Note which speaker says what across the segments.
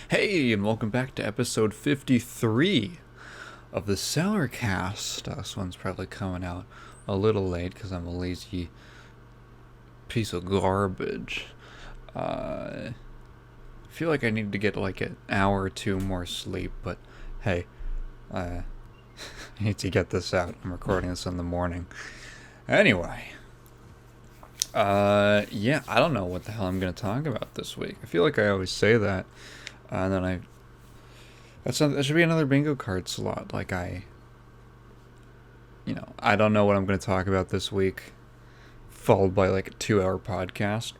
Speaker 1: Hey, and welcome back to episode 53 of the Cellarcast. This one's probably coming out a little late because I'm a lazy piece of garbage. I feel like I need to get like an hour or two more sleep, but hey, I need to get this out. I'm recording this in the morning. Anyway, yeah, I don't know what the hell I'm going to talk about this week. I feel like I always say that. And then that should be another bingo card slot. I don't know what I'm going to talk about this week, followed by like a 2-hour podcast.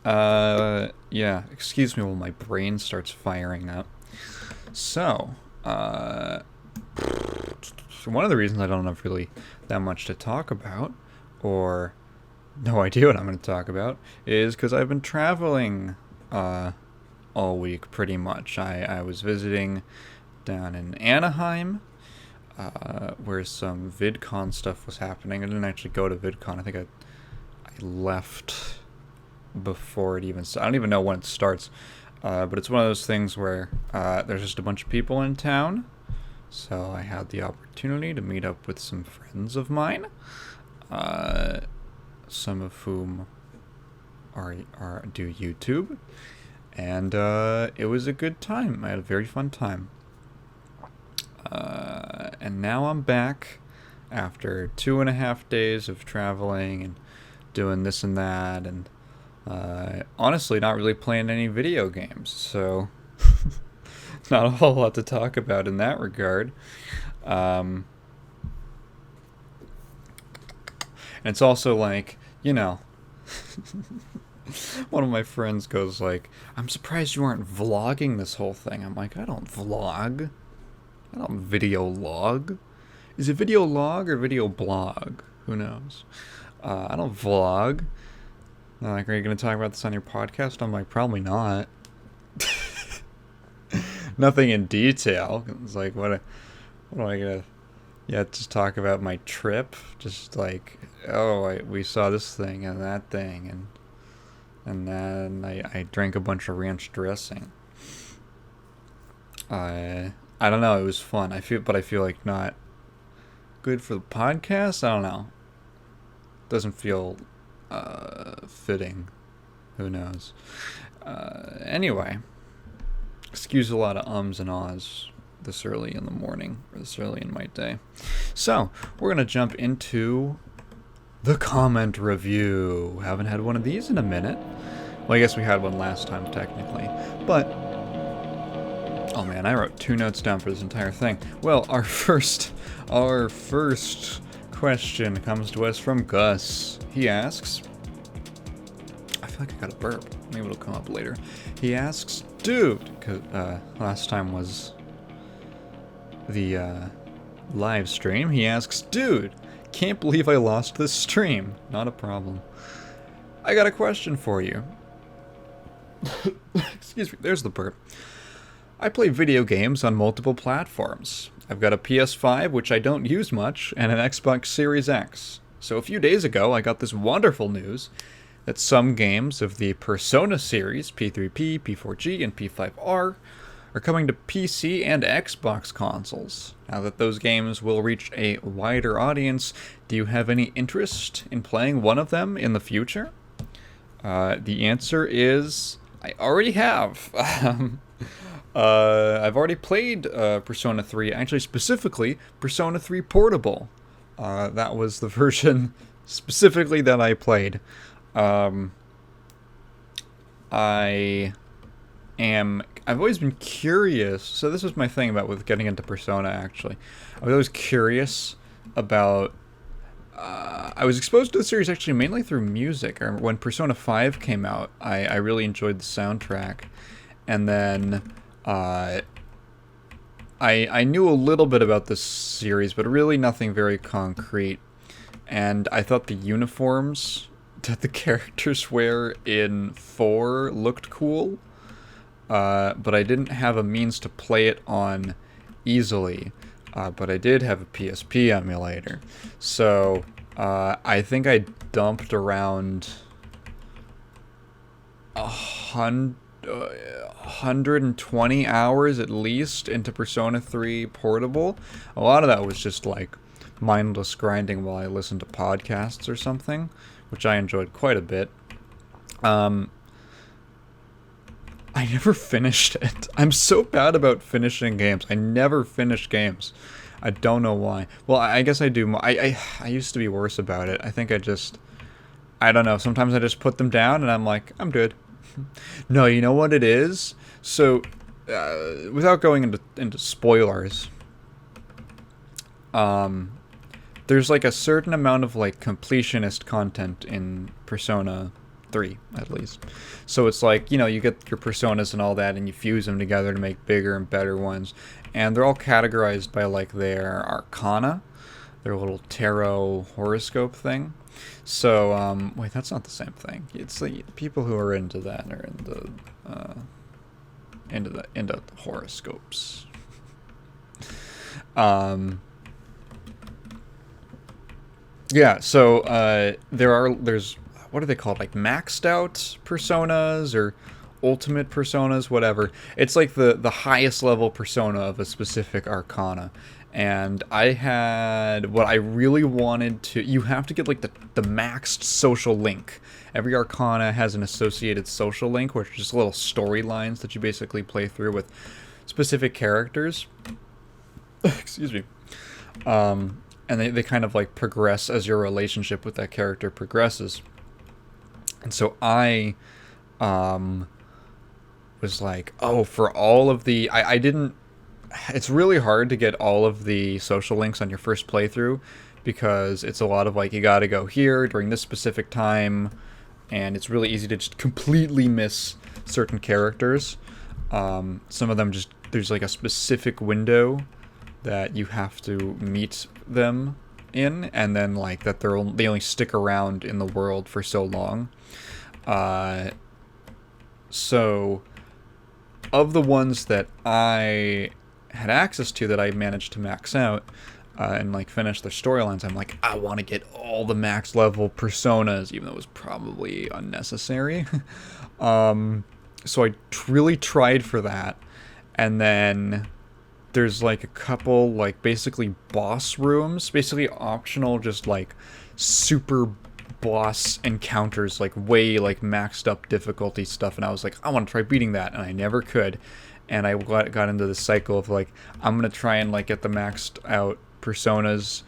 Speaker 1: Yeah, excuse me while my brain starts firing up. So, one of the reasons I don't have really that much to talk about, or no idea what I'm going to talk about, is because I've been traveling, all week, pretty much. I was visiting down in Anaheim, where some VidCon stuff was happening. I didn't actually go to VidCon. I think I left before it even started. I don't even know when it starts, but it's one of those things where there's just a bunch of people in town, so I had the opportunity to meet up with some friends of mine, some of whom do YouTube. And it was a good time. I had a very fun time. And now I'm back after 2.5 days of traveling and doing this and that. And honestly, not really playing any video games. So, not a whole lot to talk about in that regard. And it's also like, one of my friends goes like, I'm surprised you aren't vlogging this whole thing. I'm like, I don't vlog. I don't video log. Is it video log or video blog? Who knows? I don't vlog. They're like, are you going to talk about this on your podcast? I'm like, probably not. Nothing in detail. It's like, what am I going to... Yeah, just talk about my trip. Just like, we saw this thing and that thing, and then I drank a bunch of ranch dressing. I don't know. It was fun. I feel like not good for the podcast. I don't know. Doesn't feel fitting. Who knows? Anyway, excuse a lot of ums and ahs this early in the morning, or this early in my day. So we're gonna jump into the comment review. Haven't had one of these in a minute. Well, I guess we had one last time, technically. But, oh man, I wrote 2 notes down for this entire thing. Well, our first question comes to us from Gus. He asks, I feel like I got a burp. Maybe it'll come up later. He asks, dude, because last time was the live stream. He asks, dude, can't believe I lost this stream. Not a problem. I got a question for you. Excuse me, there's the burp. I play video games on multiple platforms. I've got a PS5, which I don't use much, and an Xbox Series X. So a few days ago, I got this wonderful news that some games of the Persona series, P3P, P4G, and P5R, are coming to PC and Xbox consoles. Now that those games will reach a wider audience, do you have any interest in playing one of them in the future? The answer is, I already have. I've already played Persona 3, actually specifically Persona 3 Portable. That was the version specifically that I played. I've always been curious, so this was my thing with getting into Persona, actually. I was always curious about... I was exposed to the series actually mainly through music. I remember when Persona 5 came out, I really enjoyed the soundtrack. And then I knew a little bit about this series, but really nothing very concrete. And I thought the uniforms that the characters wear in 4 looked cool. But I didn't have a means to play it on easily. But I did have a PSP emulator. So I think I dumped around 120 hours at least into Persona 3 Portable. A lot of that was just like mindless grinding while I listened to podcasts or something, which I enjoyed quite a bit. I never finished it. I'm so bad about finishing games. I never finish games. I don't know why. Well, I guess I do. I used to be worse about it. I think I don't know. Sometimes I just put them down and I'm like, I'm good. No, you know what it is? So, without going into spoilers, there's like a certain amount of like completionist content in Persona 3, at least. So it's like, you get your personas and all that, and you fuse them together to make bigger and better ones. And they're all categorized by like their arcana, their little tarot horoscope thing. So, wait, that's not the same thing. It's like people who are into that are into the horoscopes. Yeah. So, there's what are they called? Like maxed out personas or ultimate personas, whatever. It's like the highest level persona of a specific arcana. And I had what I really wanted to. You have to get like the maxed social link. Every arcana has an associated social link, which are just little storylines that you basically play through with specific characters. Excuse me. And they kind of like progress as your relationship with that character progresses. And so I was like, oh, for all of the... I didn't... It's really hard to get all of the social links on your first playthrough because it's a lot of like, you gotta go here during this specific time, and it's really easy to just completely miss certain characters. Some of them just... There's like a specific window that you have to meet them in, and then like that they only stick around in the world for so long. So of the ones that I had access to that I managed to max out and like finish their storylines, I'm like, I want to get all the max level personas, even though it was probably unnecessary. So I really tried for that, and then there's like a couple like basically boss rooms, basically optional, just like super boss encounters, like way like maxed up difficulty stuff, and I was like, I want to try beating that, and I never could. And I got into the cycle of like, I'm gonna try and like get the maxed out personas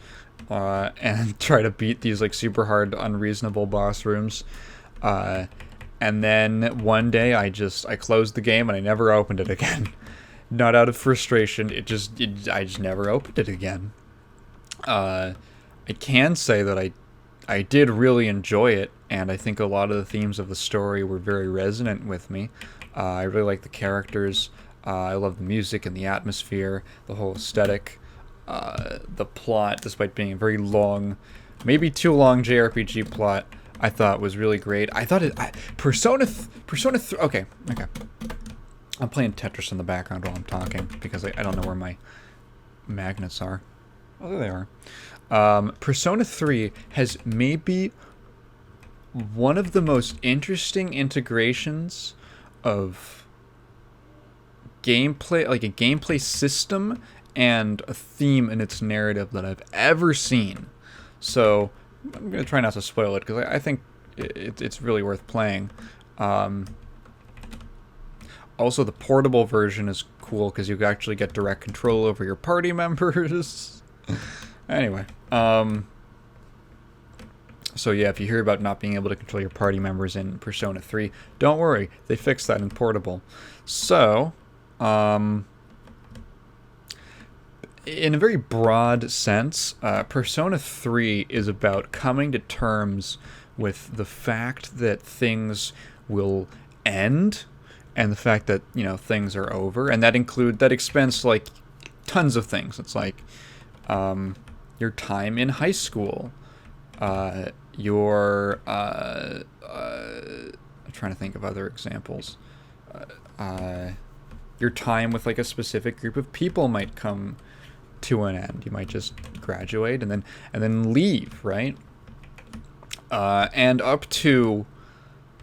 Speaker 1: and try to beat these like super hard unreasonable boss rooms, and then one day I closed the game and I never opened it again. Not out of frustration, I just never opened it again. I can say that I did really enjoy it, and I think a lot of the themes of the story were very resonant with me. I really like the characters. I love the music and the atmosphere, the whole aesthetic, the plot, despite being a very long, maybe too long JRPG plot, I thought was really great. I thought Persona 3, okay. I'm playing Tetris in the background while I'm talking, because I don't know where my magnets are. Oh, there they are. Persona 3 has maybe one of the most interesting integrations of gameplay, like a gameplay system and a theme in its narrative that I've ever seen. So I'm going to try not to spoil it, because I think it's really worth playing. Also, the portable version is cool because you actually get direct control over your party members. Anyway, so yeah, if you hear about not being able to control your party members in Persona 3, don't worry, they fixed that in portable. So, in a very broad sense, Persona 3 is about coming to terms with the fact that things will end, and the fact that, things are over, and that expands like tons of things. It's like your time in high school, your I'm trying to think of other examples. Your time with like a specific group of people might come to an end. You might just graduate and then leave, right? And up to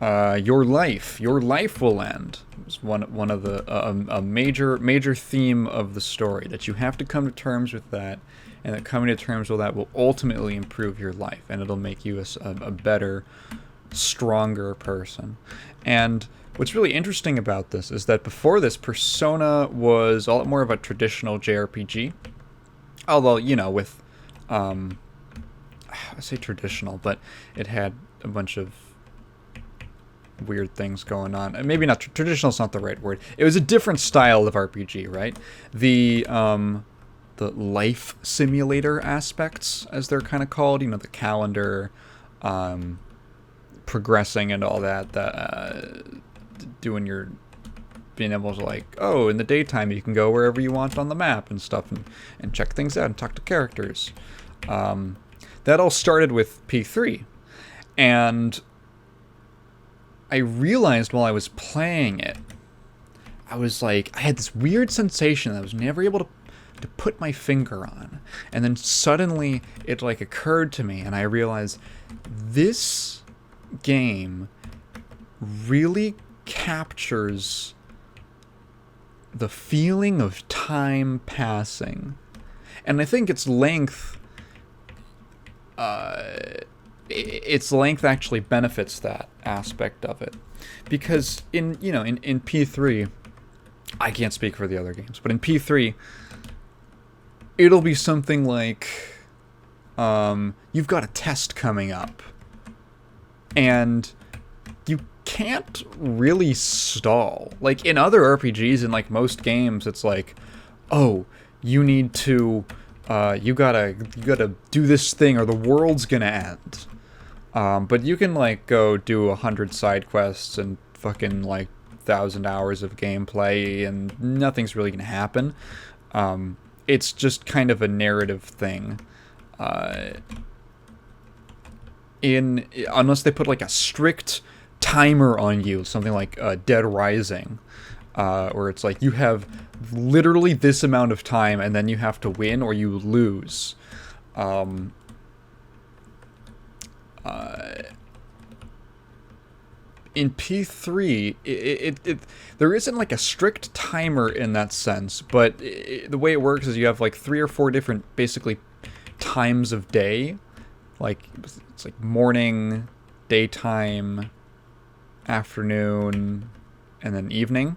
Speaker 1: Your life will end. It's one of the a major theme of the story, that you have to come to terms with that, and that coming to terms with that will ultimately improve your life, and it'll make you a better, stronger person. And what's really interesting about this is that before this, Persona was a lot more of a traditional JRPG, although, you know, with I say traditional, but it had a bunch of weird things going on. Maybe not traditional is not the right word. It was a different style of RPG, right? The life simulator aspects, as they're kind of called, you know, the calendar, progressing and all that, doing your, being able to, like, oh, in the daytime you can go wherever you want on the map and stuff, and check things out and talk to characters. That all started with P3, and I realized while I was playing it, I was like, I had this weird sensation that I was never able to put my finger on. And then suddenly it, like, occurred to me, and I realized this game really captures the feeling of time passing. And I think its length actually benefits that aspect of it, because in P3, I can't speak for the other games, but in P3 it'll be something like, you've got a test coming up and you can't really stall. Like in other RPGs, in like most games, it's like, oh, you need to you gotta do this thing or the world's gonna end. But you can, like, go do 100 side quests and fucking, like, 1,000 hours of gameplay and nothing's really gonna happen. It's just kind of a narrative thing. Unless they put, like, a strict timer on you, something like Dead Rising, where it's like you have literally this amount of time and then you have to win or you lose. In P3, there isn't like a strict timer in that sense, but the way it works is you have like 3 or 4 different basically times of day. Like it's like morning, daytime, afternoon, and then evening.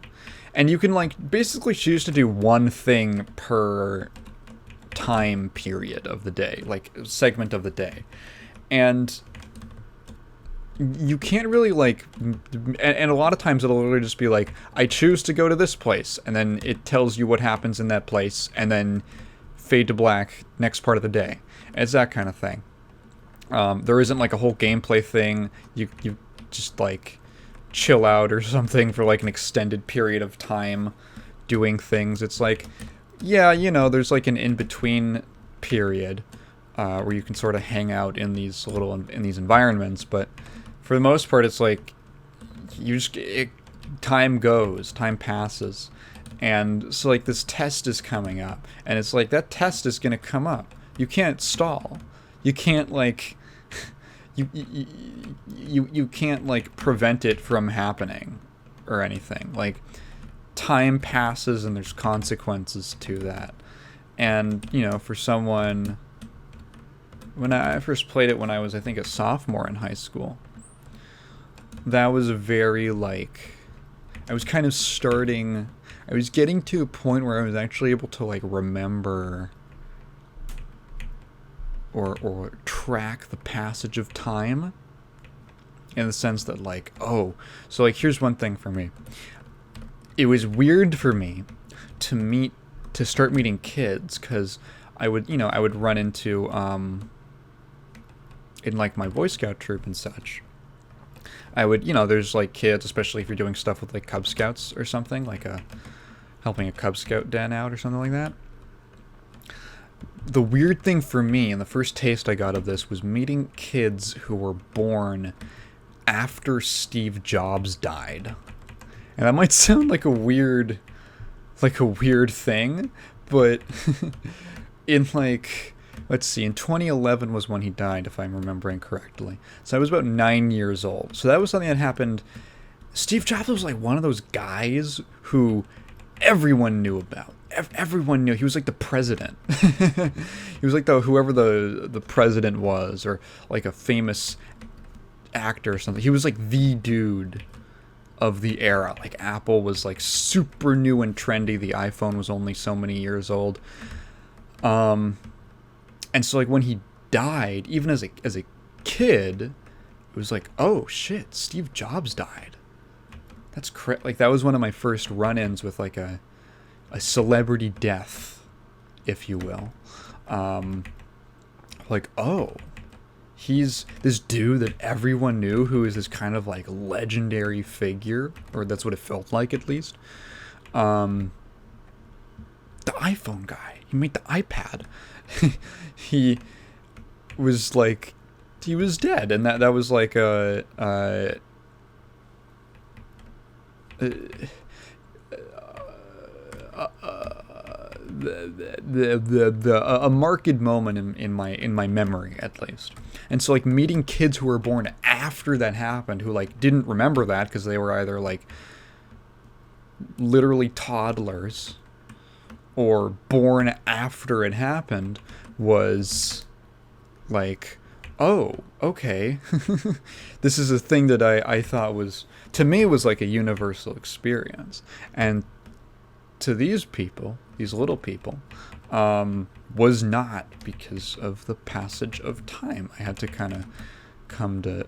Speaker 1: And you can like basically choose to do one thing per time period of the day, like segment of the day. And you can't really like, and a lot of times it'll literally just be like, I choose to go to this place, and then it tells you what happens in that place, and then fade to black, next part of the day. And it's that kind of thing. There isn't like a whole gameplay thing. You just like chill out or something for like an extended period of time doing things. It's like, yeah, you know, there's like an in-between period where you can sort of hang out in these environments, but for the most part, it's like time passes, and so like this test is coming up, and it's like that test is gonna come up. You can't stall. You can't like you can't like prevent it from happening or anything. Like time passes and there's consequences to that. And you know, for someone, when I first played it when I was, I think, a sophomore in high school, that was very like, I was kind of starting, I was getting to a point where I was actually able to like remember or track the passage of time, in the sense that like, oh, so like here's one thing for me. It was weird for me to start meeting kids, because I would run into in like my Boy Scout troop and such, I would, there's like kids, especially if you're doing stuff with like Cub Scouts or something, like helping a Cub Scout den out or something like that. The weird thing for me, and the first taste I got of this, was meeting kids who were born after Steve Jobs died. And that might sound like a weird thing, but in like let's see, in 2011 was when he died, if I'm remembering correctly. So I was about 9 years old. So that was something that happened. Steve Jobs was like one of those guys who everyone knew about. Everyone knew. He was like the president. He was like whoever the president was, or like a famous actor or something. He was like the dude of the era. Like Apple was like super new and trendy. The iPhone was only so many years old. And so like when he died, even as a kid, it was like, oh shit, Steve Jobs died. That's like that was one of my first run-ins with like a celebrity death, if you will. Like, oh, he's this dude that everyone knew, who is this kind of like legendary figure, or that's what it felt like at least. The iPhone guy, he made the iPad. He was like, he was dead, and that was like a marked moment in my memory, at least. And so like meeting kids who were born after that happened, who like didn't remember that because they were either like literally toddlers or born after it happened, was like, oh, okay. This is a thing that I thought was, to me, was like a universal experience. And to these people, these little people, was not, because of the passage of time. I had to kind of come to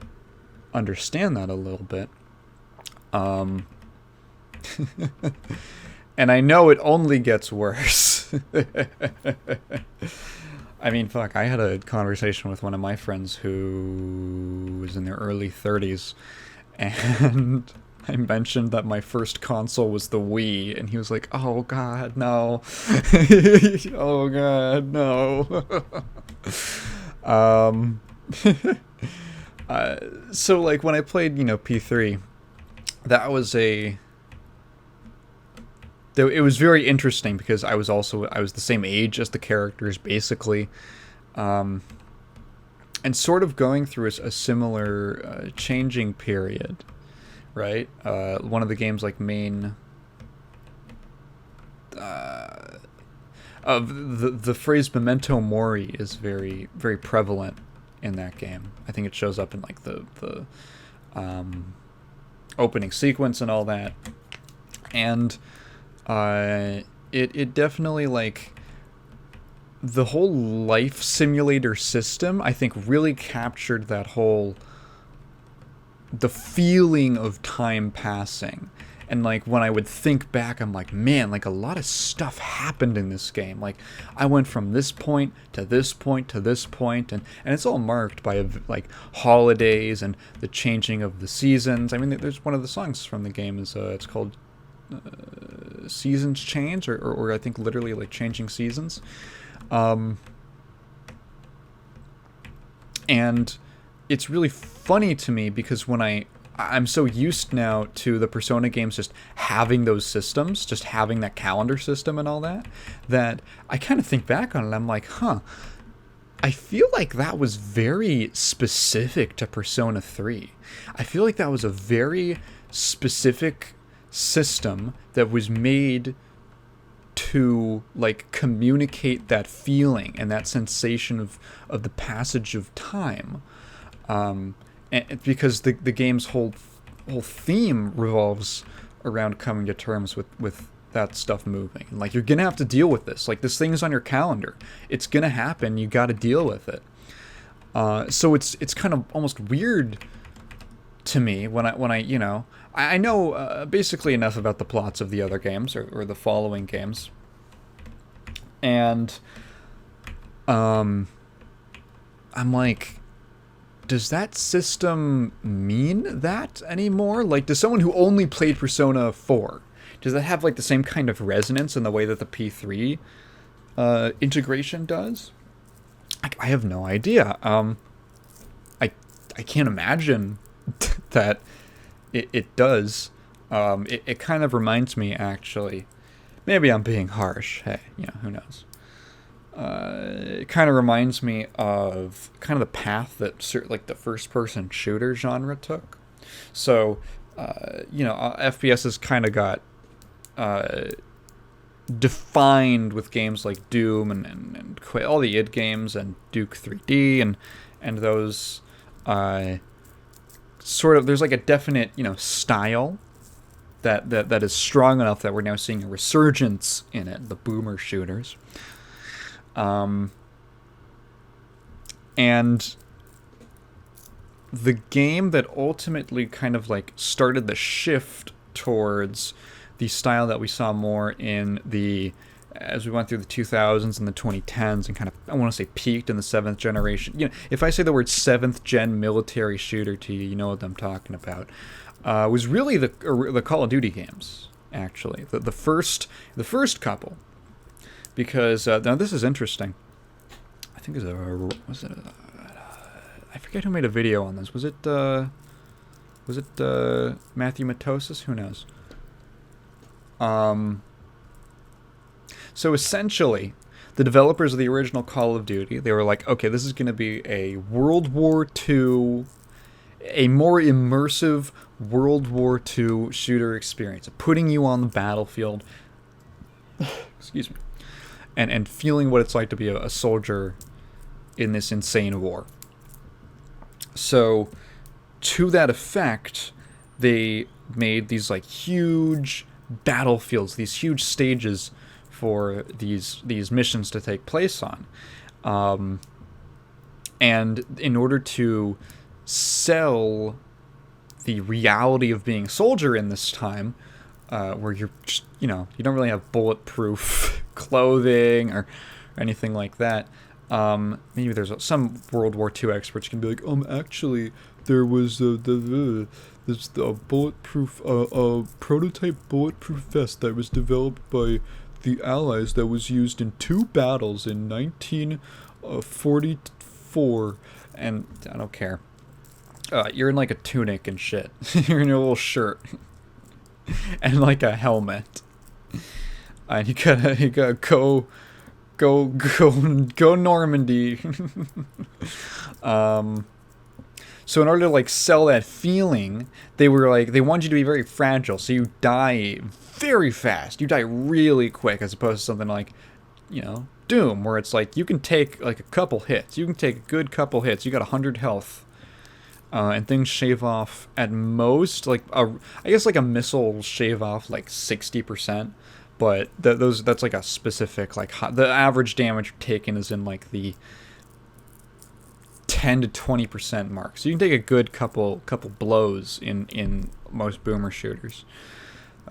Speaker 1: understand that a little bit. And I know it only gets worse. I mean, fuck, I had a conversation with one of my friends who was in their early 30s, and I mentioned that my first console was the Wii, and he was like, oh god, no. Oh god, no. So like when I played, P3, that was it was very interesting because I was the same age as the characters, basically, and sort of going through a similar changing period, right? One of the games like of the phrase memento mori is very, very prevalent in that game. I think it shows up in like the opening sequence and all that, and it definitely, like, the whole life simulator system, I think, really captured that whole, the feeling of time passing. And like when I would think back, I'm like, man, like a lot of stuff happened in this game. Like I went from this point to this point to this point, and it's all marked by like holidays and the changing of the seasons. I mean, there's one of the songs from the game is it's called Seasons Change, or I think literally like changing seasons. And it's really funny to me because when I'm so used now to the Persona games just having those systems, just having that calendar system and all that, that I kind of think back on it and I'm like, I feel like that was very specific to Persona 3. I feel like that was a very specific system that was made to like communicate that feeling and that sensation of the passage of time, and because the game's whole theme revolves around coming to terms with that stuff moving. And like, you're gonna have to deal with this. Like, this thing's on your calendar, it's gonna happen, you gotta deal with it. So it's kind of almost weird to me when I know basically enough about the plots of the other games or the following games, and I'm like, does that system mean that anymore? Like, does someone who only played Persona 4, does that have like the same kind of resonance in the way that the P3 integration does? I have no idea. I can't imagine that it does. It kind of reminds me, actually, maybe I'm being harsh, hey, who knows, it kind of reminds me of kind of the path that like the first-person shooter genre took. So, FPS has kind of got defined with games like Doom and all the id games and Duke 3D and those sort of, there's like a definite style that is strong enough that we're now seeing a resurgence in it, the boomer shooters. And the game that ultimately kind of like started the shift towards the style that we saw more in as we went through the 2000s and the 2010s and kind of, I want to say, peaked in the 7th generation. If I say the word 7th gen military shooter to you, you know what I'm talking about. Was really the Call of Duty games, actually. The first couple. Because, now this is interesting. I think I forget who made a video on this. Was it Matthew Matosis? Who knows? So essentially, the developers of the original Call of Duty, they were like, okay, this is going to be a World War II, a more immersive World War II shooter experience, putting you on the battlefield, excuse me, and feeling what it's like to be a soldier in this insane war. So, to that effect, they made these like huge battlefields, these huge stages for these missions to take place on. And in order to sell the reality of being a soldier in this time, where you're just, you don't really have bulletproof clothing or anything like that. Maybe there's some World War II experts can be like, actually, there was the bulletproof, prototype bulletproof vest that was developed by the Allies that was used in 2 battles in 1944, and I don't care. You're in like a tunic and shit. You're in your little shirt and like a helmet, and you gotta go Normandy. So in order to like sell that feeling, they wanted you to be very fragile, so you die very fast. You die really quick, as opposed to something like, Doom, where it's like you can take like a couple hits. You can take a good couple hits. You got 100 health, and things shave off at most I guess like a missile will shave off like 60%. But that's like a specific, the average damage taken is in like the 10 to 20% mark. So you can take a good couple blows in most boomer shooters.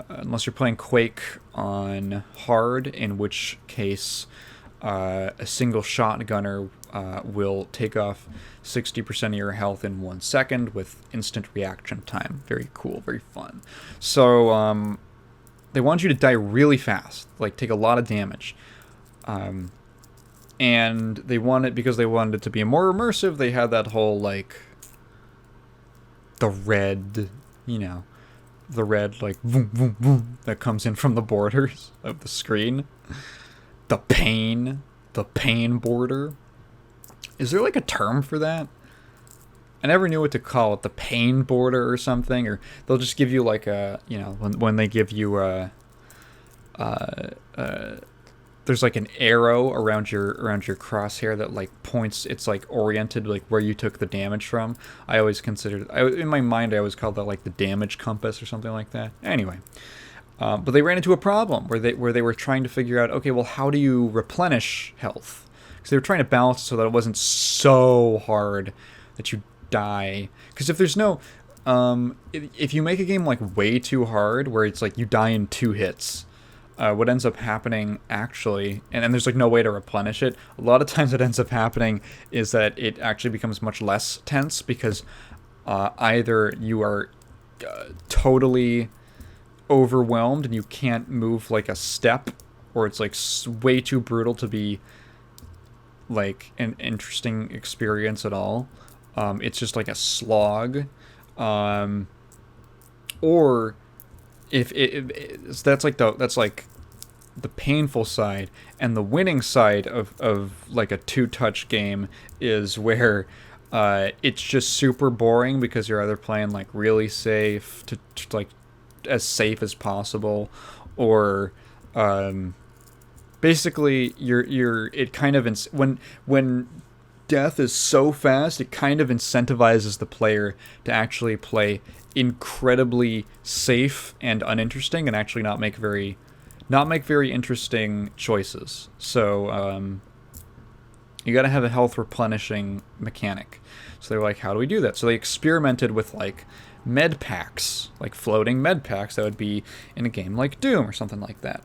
Speaker 1: Unless you're playing Quake on hard, in which case a single shotgunner will take off 60% of your health in 1 second with instant reaction time. Very cool, very fun. So, they want you to die really fast, like take a lot of damage. And they wanted, because they wanted it to be more immersive, they had that whole like the red, like boom, boom, boom, that comes in from the borders of the screen. The pain border. Is there like a term for that? I never knew what to call it, the pain border or something, or they'll just give you like a, when they give you there's like an arrow around your crosshair that like points, it's like oriented like where you took the damage from. I always considered, in my mind I always called that like the damage compass or something like that. Anyway, but they ran into a problem where they were trying to figure out, okay, well, how do you replenish health? Because they were trying to balance it so that it wasn't so hard that you die. Because if there's no if you make a game like way too hard where it's like you die in 2 hits, what ends up happening actually, and there's like no way to replenish it, a lot of times what ends up happening is that it actually becomes much less tense, because either you are totally overwhelmed and you can't move like a step, or it's like way too brutal to be like an interesting experience at all. It's just like a slog, or if that's like the painful side, and the winning side of like a two-touch game is where it's just super boring because you're either playing like really safe to like as safe as possible, or basically you're it kind of when death is so fast, it kind of incentivizes the player to actually play incredibly safe and uninteresting, and actually not make very interesting choices. So you got to have a health replenishing mechanic. So they're like, how do we do that? So they experimented with like med packs, like floating med packs that would be in a game like Doom or something like that.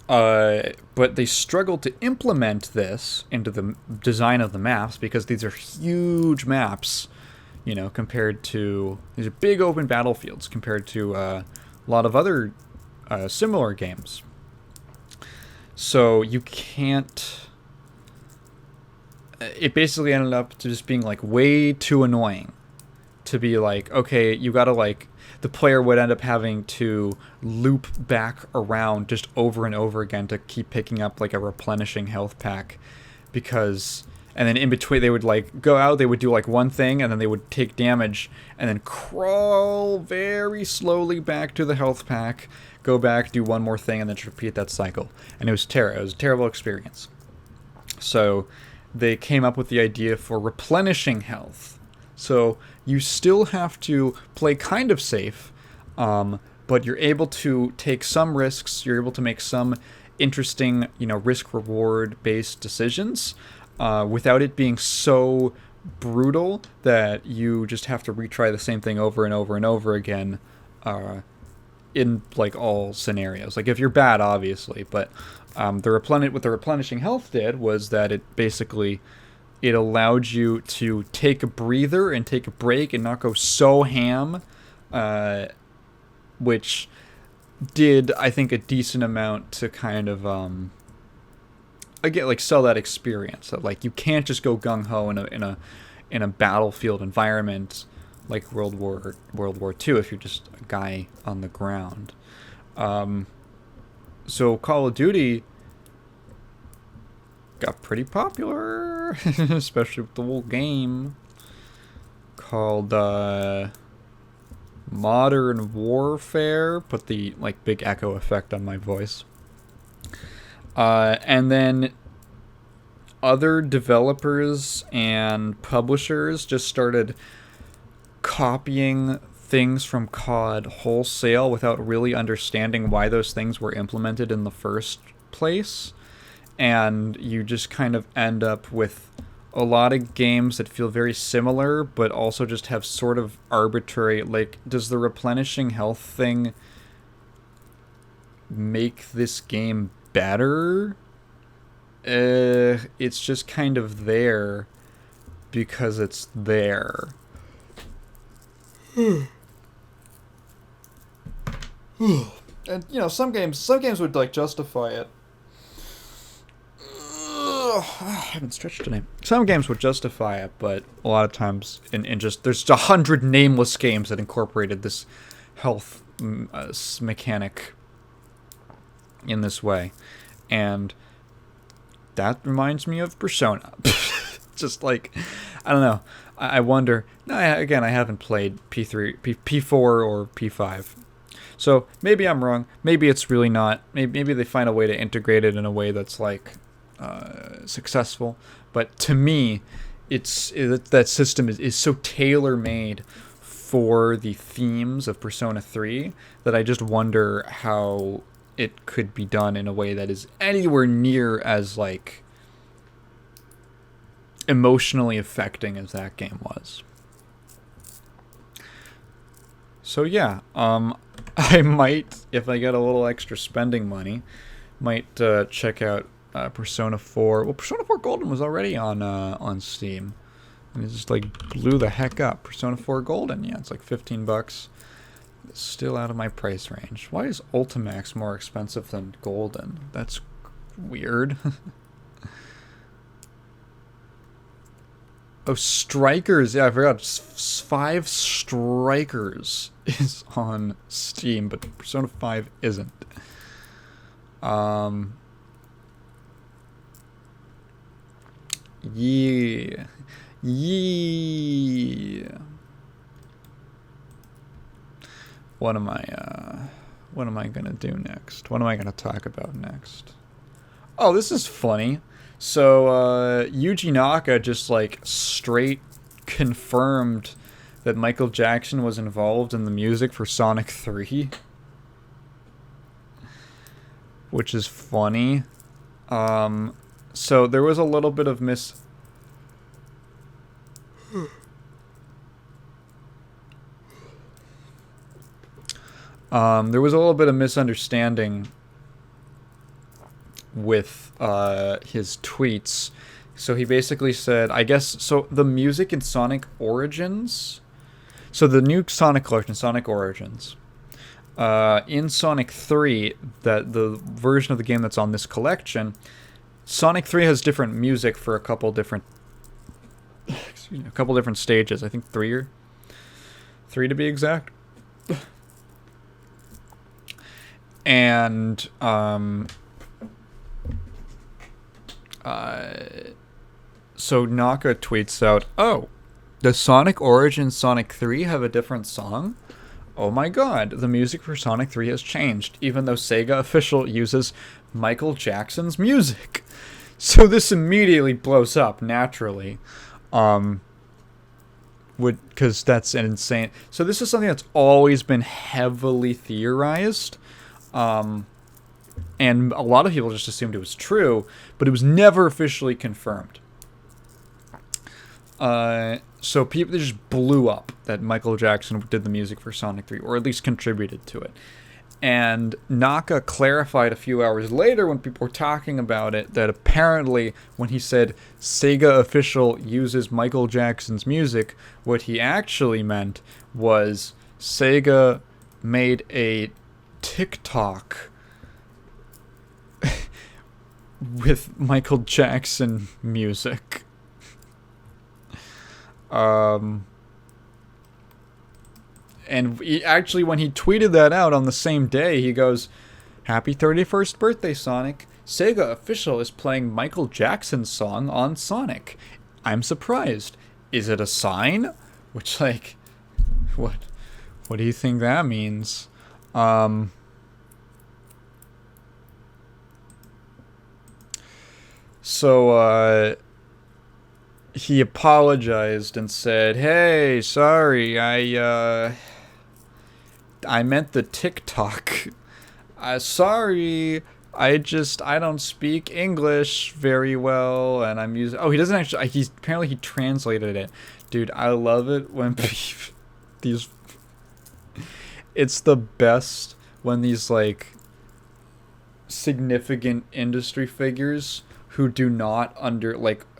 Speaker 1: But they struggled to implement this into the design of the maps because these are huge maps, you know, compared to... These are big open battlefields compared to a lot of other similar games. So you can't... It basically ended up to just being, like, way too annoying to be like, okay, you gotta, like... The player would end up having to loop back around just over and over again to keep picking up like a replenishing health pack, because, and then in between they would like go out, they would do like one thing, and then they would take damage and then crawl very slowly back to the health pack, go back, do one more thing, and then repeat that cycle. And it was it was a terrible experience. So they came up with the idea for replenishing health. So you still have to play kind of safe, but you're able to take some risks. You're able to make some interesting, you know, risk-reward based decisions without it being so brutal that you just have to retry the same thing over and over and over again in like all scenarios. Like if you're bad, obviously, but what the replenishing health did was that it basically... It allowed you to take a breather and take a break and not go so ham, which did, I think, a decent amount to kind of, again, like sell that experience. That, like, you can't just go gung ho in a battlefield environment like World War II if you're just a guy on the ground. So Call of Duty got pretty popular, especially with the whole game called Modern Warfare. Put the like big echo effect on my voice. And then other developers and publishers just started copying things from COD wholesale without really understanding why those things were implemented in the first place. And you just kind of end up with a lot of games that feel very similar, but also just have sort of arbitrary... Like, does the replenishing health thing make this game better? It's just kind of there because it's there. And, you know, some games would, like, justify it. I haven't stretched today. Some games would justify it, but a lot of times, in just there's 100 nameless games that incorporated this health mechanic in this way, and that reminds me of Persona. Just like, I don't know. I wonder. No, again, I haven't played P3, P4, or P5. So maybe I'm wrong. Maybe it's really not. Maybe they find a way to integrate it in a way that's like successful. But to me, that system is so tailor-made for the themes of Persona 3 that I just wonder how it could be done in a way that is anywhere near as like emotionally affecting as that game was. So yeah, I might, if I get a little extra spending money, might check out Persona 4. Well, Persona 4 Golden was already on Steam, and it just like blew the heck up. Persona 4 Golden, yeah, it's like $15. It's still out of my price range. Why is Ultimax more expensive than Golden? That's weird. Oh, Strikers. Yeah, I forgot. 5 Strikers is on Steam, but Persona 5 isn't. Um, yeah. Yeah. What am I gonna do next? What am I gonna talk about next? Oh, this is funny. So, Yuji Naka just, like, straight confirmed that Michael Jackson was involved in the music for Sonic 3. Which is funny. So there was a little bit of there was a little bit of misunderstanding with his tweets. So he basically said, I guess, so the music in Sonic Origins, so the new Sonic collection, Sonic Origins, in Sonic 3, that the version of the game that's on this collection, Sonic 3 has different music for a couple different stages. I think three to be exact. And so Naka tweets out, "Oh, does Sonic Origins Sonic 3 have a different song? Oh my god, the music for Sonic 3 has changed, even though Sega Official uses Michael Jackson's music." So this immediately blows up naturally. Because that's an insane. So this is something that's always been heavily theorized. And a lot of people just assumed it was true, but it was never officially confirmed. So people just blew up that Michael Jackson did the music for Sonic 3, or at least contributed to it. And Naka clarified a few hours later when people were talking about it that apparently when he said Sega Official uses Michael Jackson's music, what he actually meant was Sega made a TikTok with Michael Jackson music. And actually, when he tweeted that out on the same day, he goes, "Happy 31st birthday, Sonic. Sega Official is playing Michael Jackson's song on Sonic. I'm surprised. Is it a sign?" Which, like, what do you think that means? So, he apologized and said, "Hey, sorry, I meant the TikTok. Sorry, I don't speak English very well, and I'm using..." Oh, he doesn't actually... apparently he translated it. Dude, I love it when these... It's the best when these, like, significant industry figures who do not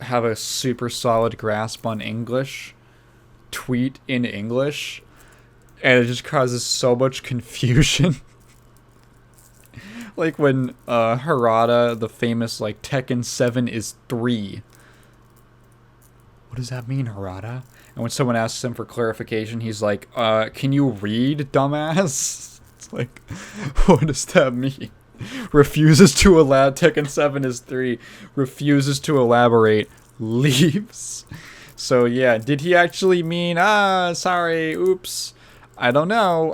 Speaker 1: have a super solid grasp on English tweet in English, and it just causes so much confusion. Like when Harada, the famous, like, Tekken 7 is 3. What does that mean, Harada? And when someone asks him for clarification, he's like, can you read, dumbass? It's like, what does that mean? Refuses to Tekken 7 is 3. Refuses to elaborate. Leaves. So yeah, did he actually mean, sorry, oops? I don't know.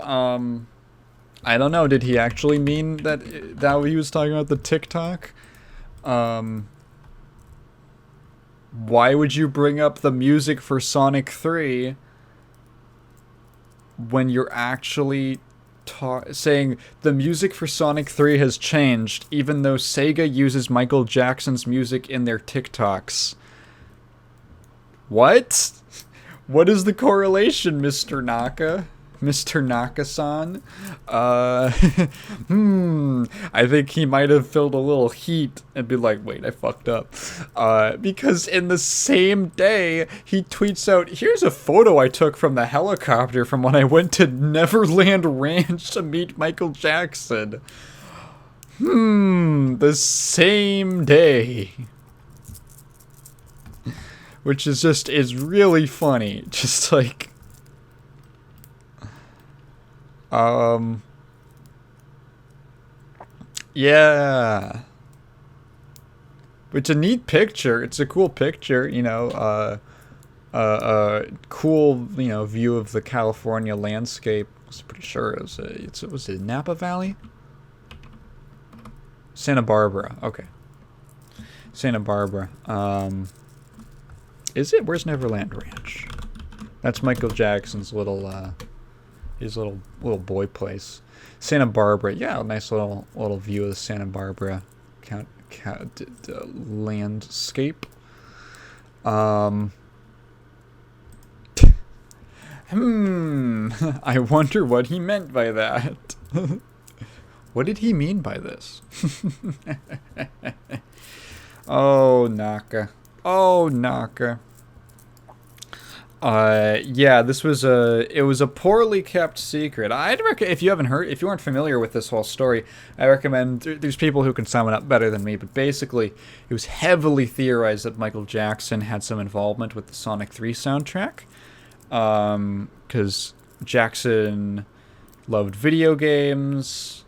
Speaker 1: I don't know. Did he actually mean that he was talking about the TikTok? Why would you bring up the music for Sonic 3 when you're actually saying the music for Sonic 3 has changed, even though Sega uses Michael Jackson's music in their TikToks? What? What is the correlation, Mr. Naka? Mr. Naka-san? I think he might have felt a little heat and be like, wait, I fucked up. Because in the same day, he tweets out, "Here's a photo I took from the helicopter from when I went to Neverland Ranch to meet Michael Jackson." The same day. Which is really funny. Just like... Yeah. It's a neat picture. It's a cool picture, cool, view of the California landscape. I was pretty sure it was it Napa Valley? Santa Barbara. Okay. Santa Barbara. Is it? Where's Neverland Ranch? That's Michael Jackson's his little boy place. Santa Barbara. Yeah, a nice little view of the Santa Barbara landscape. I wonder what he meant by that. What did he mean by this? Oh, Naka. Oh, Naka. Yeah, it was a poorly kept secret. I'd recommend, if you aren't familiar with this whole story, I recommend, there's people who can sum it up better than me, but basically, it was heavily theorized that Michael Jackson had some involvement with the Sonic 3 soundtrack, because Jackson loved video games,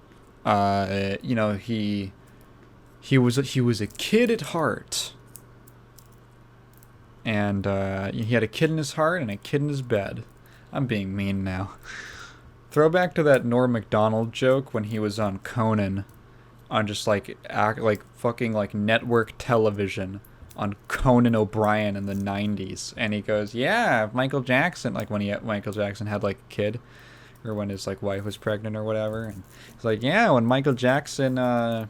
Speaker 1: he was a kid at heart. And he had a kid in his heart and a kid in his bed. I'm being mean now. Throwback to that Norm Macdonald joke when he was on Conan, on just fucking network television on Conan O'Brien in the 90s, and he goes, "Yeah, Michael Jackson," like when Michael Jackson had a kid, or when his wife was pregnant or whatever, and he's like, "Yeah, when Michael Jackson."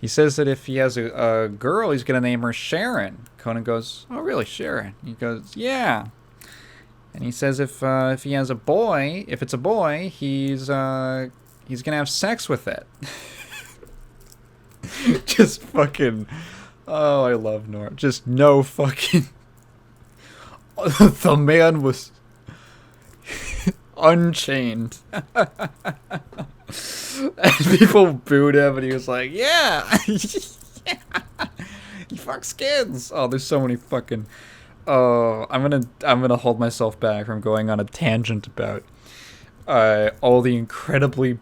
Speaker 1: He says that if he has a girl, he's going to name her Sharon. Conan goes, "Oh, really, Sharon?" He goes, "Yeah." And he says if he has a boy, if it's a boy, he's going to have sex with it. Just fucking... Oh, I love Norm. Just no fucking... The man was... unchained. And people booed him, and he was like, "Yeah, yeah. He fucks kids." Oh, there's so many fucking. Oh, I'm gonna hold myself back from going on a tangent about all the incredibly,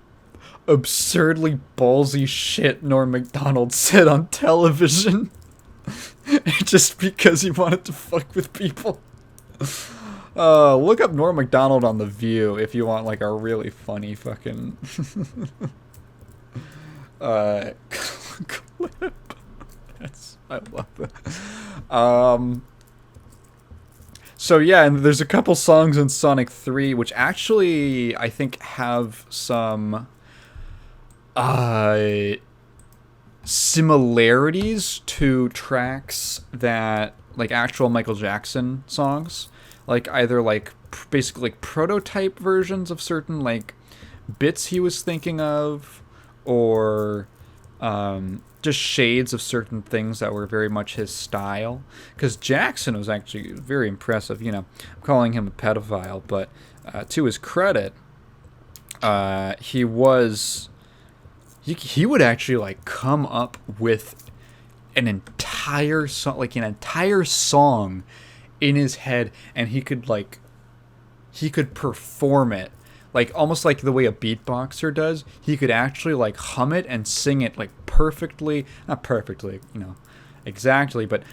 Speaker 1: absurdly ballsy shit Norm Macdonald said on television, just because he wanted to fuck with people. Look up Norm Macdonald on The View if you want a really funny fucking clip. I love that. So yeah, and there's a couple songs in Sonic 3 which actually I think have some similarities to tracks that actual Michael Jackson songs. Either basically prototype versions of certain bits he was thinking of, or just shades of certain things that were very much his style. Because Jackson was actually very impressive. I'm calling him a pedophile, but to his credit, he would actually come up with an entire song in his head, and he could perform it almost like the way a beatboxer does. He could actually hum it and sing it perfectly, not perfectly, exactly, but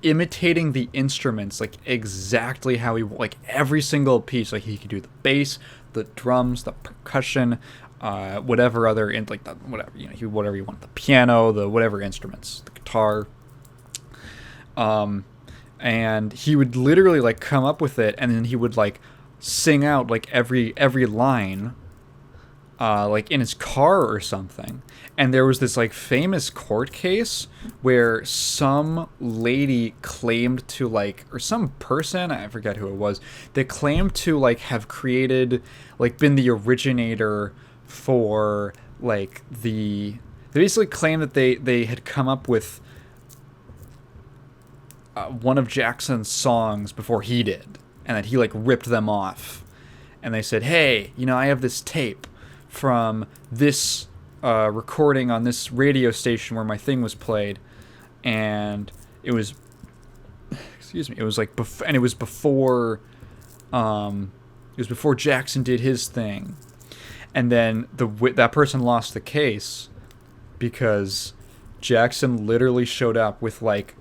Speaker 1: imitating the instruments exactly how he every single piece. He could do the bass, the drums, the percussion, whatever other whatever whatever you want, the piano, the whatever instruments, the guitar. And he would literally come up with it, and then he would sing out every line, in his car or something. And there was this famous court case where some lady claimed to or some person, I forget who it was, they claimed to have created been the originator for they basically claimed that they had come up with one of Jackson's songs before he did, and that he ripped them off. And they said, "Hey, I have this tape from this recording on this radio station where my thing was played, and it was it was and it was before Jackson did his thing." And then that person lost the case, because Jackson literally showed up with like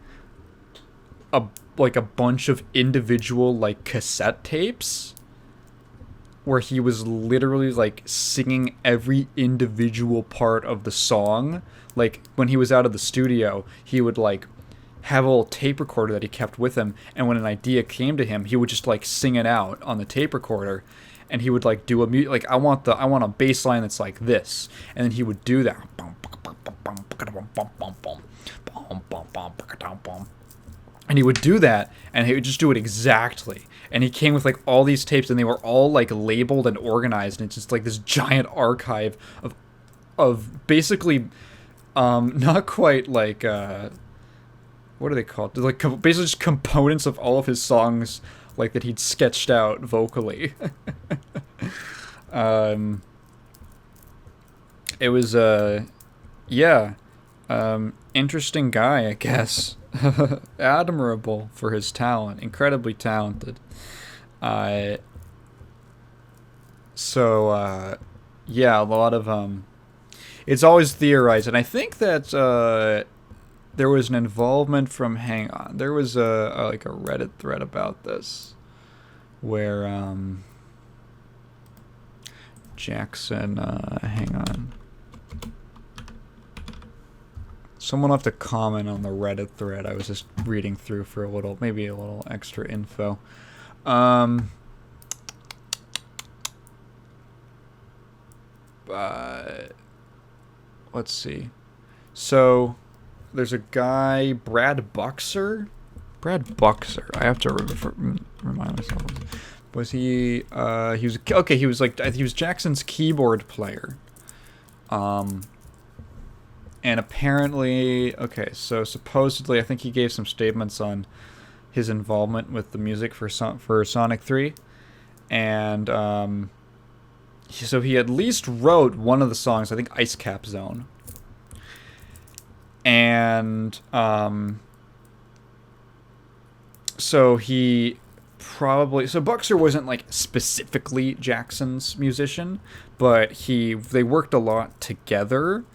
Speaker 1: a bunch of individual like cassette tapes where he was literally like singing every individual part of the song. Like when he was out of the studio, he would like have a little tape recorder that he kept with him, and when an idea came to him, he would just like sing it out on the tape recorder, and he would like do like I want a bass line that's like this, and then he would do that. And he would do that, and he would just do it exactly. And he came with like all these tapes, and they were all like labeled and organized, and it's just like this giant archive of basically not quite like what are they called? They're like basically just components of all of his songs, like that he'd sketched out vocally. It was interesting guy, I guess. Admirable for his talent, incredibly talented. A lot of it's always theorized, and I think that there was an involvement from there was a Reddit thread about this where Jackson hang on. Someone will have to comment on the Reddit thread. I was just reading through for maybe a little extra info. Let's see. So, there's a guy, Brad Buxer. I have to remind myself. Was he? He was Jackson's keyboard player. And apparently, so supposedly, I think he gave some statements on his involvement with the music for Sonic 3. And so he at least wrote one of the songs, I think Ice Cap Zone. And so he probably... So Buxer wasn't like specifically Jackson's musician, but they worked a lot together.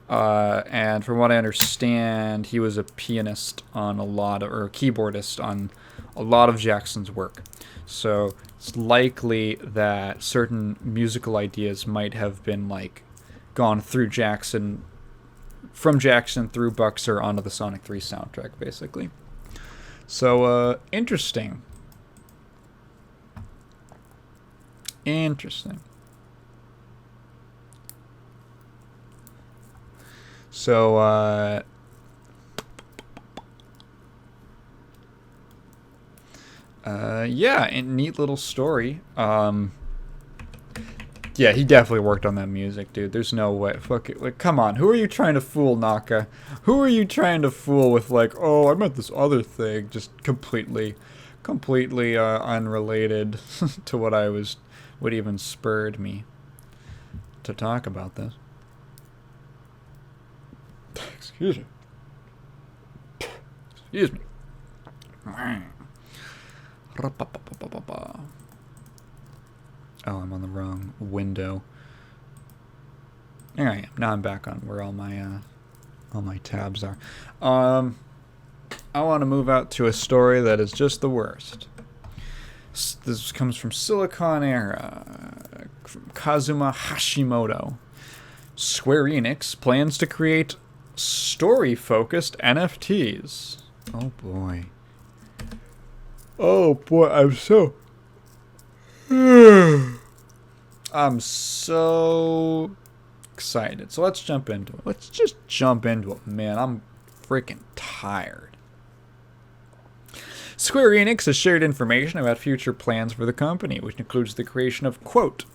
Speaker 1: And from what I understand, he was a pianist on or a keyboardist on a lot of Jackson's work. So it's likely that certain musical ideas might have been like gone through Jackson, from Jackson through Buxer onto the Sonic 3 soundtrack, basically. So, interesting. So, a neat little story. Yeah, he definitely worked on that music, dude. There's no way. Fuck it. Like, come on. Who are you trying to fool, Naka? Who are you trying to fool with, like, oh, I meant this other thing, just completely unrelated to what even spurred me to talk about this. Excuse me. Oh, I'm on the wrong window. There I am. Now I'm back on where all my tabs are. I want to move out to a story that is just the worst. This comes from Silicon Era, from Kazuma Hashimoto. Square Enix plans to create story-focused NFTs. Oh boy, I'm so excited. So let's jump into it. Let's just jump into it, man. I'm freaking tired. Square Enix has shared information about future plans for the company, which includes the creation of, quote,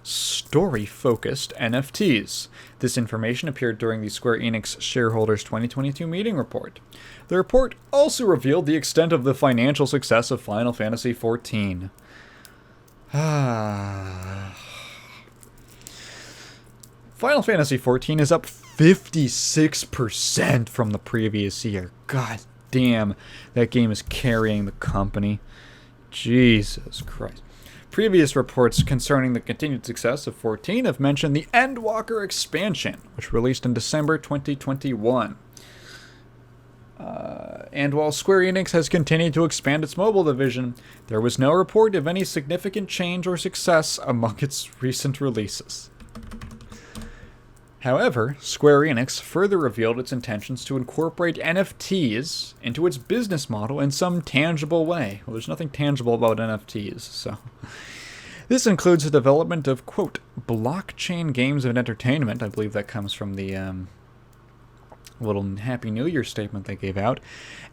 Speaker 1: story-focused NFTs. This information appeared during the Square Enix Shareholders 2022 meeting report. The report also revealed the extent of the financial success of Final Fantasy XIV. Final Fantasy XIV is up 56% from the previous year. God damn, that game is carrying the company. Jesus Christ. Previous reports concerning the continued success of 14 have mentioned the Endwalker expansion, which released in December 2021. And while Square Enix has continued to expand its mobile division, there was no report of any significant change or success among its recent releases. However, Square Enix further revealed its intentions to incorporate NFTs into its business model in some tangible way. Well, there's nothing tangible about NFTs, so... This includes the development of, quote, blockchain games and entertainment. I believe that comes from the little Happy New Year statement they gave out.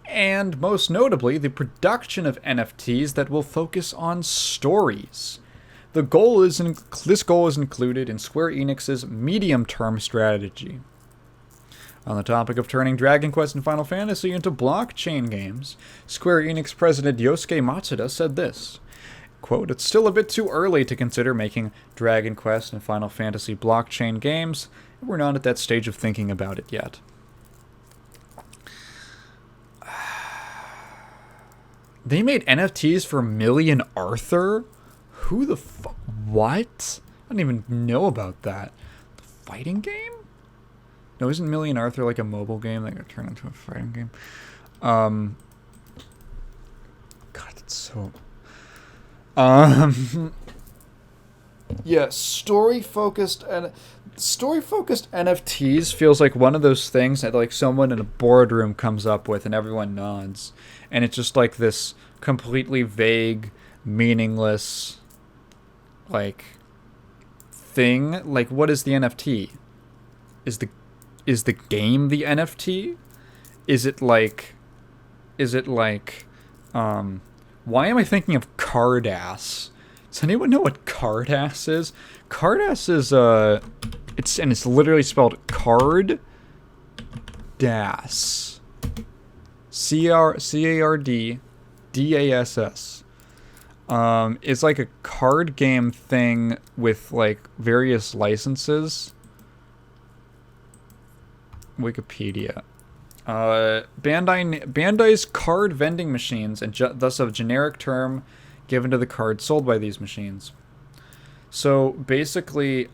Speaker 1: And most notably, the production of NFTs that will focus on stories. This goal is included in Square Enix's medium-term strategy. On the topic of turning Dragon Quest and Final Fantasy into blockchain games, Square Enix president Yosuke Matsuda said this, quote, "It's still a bit too early to consider making Dragon Quest and Final Fantasy blockchain games. We're not at that stage of thinking about it yet." They made NFTs for Million Arthur? Who the fuck? What? I don't even know about that. The fighting game? No, isn't Million Arthur like a mobile game that got turned into a fighting game? God, it's so... yeah, story-focused NFTs feels like one of those things that like someone in a boardroom comes up with and everyone nods. And it's just like this completely vague, meaningless, like, thing. Like, what is the NFT? Is the game the NFT? Is it like, why am I thinking of Cardass? Does anyone know what Cardass is? Cardass is, it's literally spelled Card Das. CARDDASS. It's like a card game thing with, like, various licenses. Wikipedia. Bandai's card vending machines, and thus a generic term given to the cards sold by these machines. So basically,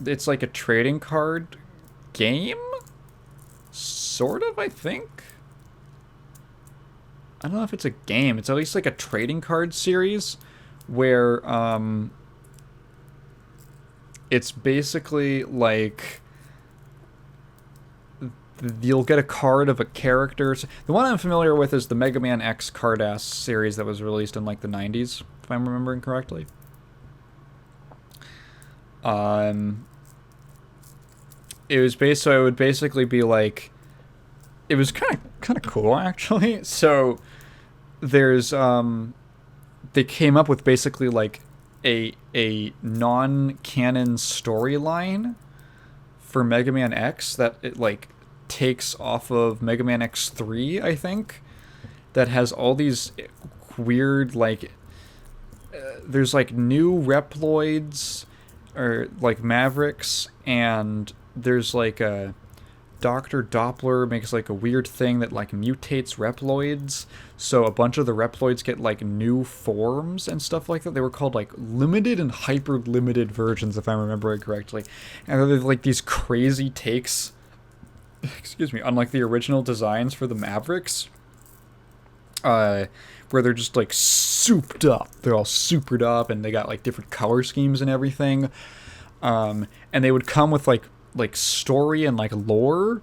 Speaker 1: it's like a trading card game? Sort of, I think? I don't know if it's a game. It's at least like a trading card series where it's basically like you'll get a card of a character. The one I'm familiar with is the Mega Man X Cardass series that was released in like the 90s, if I'm remembering correctly. It was so it would basically be like, it was kind of cool actually. So there's they came up with basically like a non-canon storyline for Mega Man X that it like takes off of Mega Man X3, I think, that has all these weird like there's like new Reploids or like Mavericks, and there's like a Dr. Doppler makes like a weird thing that like mutates Reploids, so a bunch of the Reploids get like new forms and stuff like that. They were called like limited and hyper limited versions, if I remember it correctly, and they're like these crazy takes on like the original designs for the Mavericks, where they're just like souped up. They're all supered up, and they got like different color schemes and everything, and they would come with like story and like lore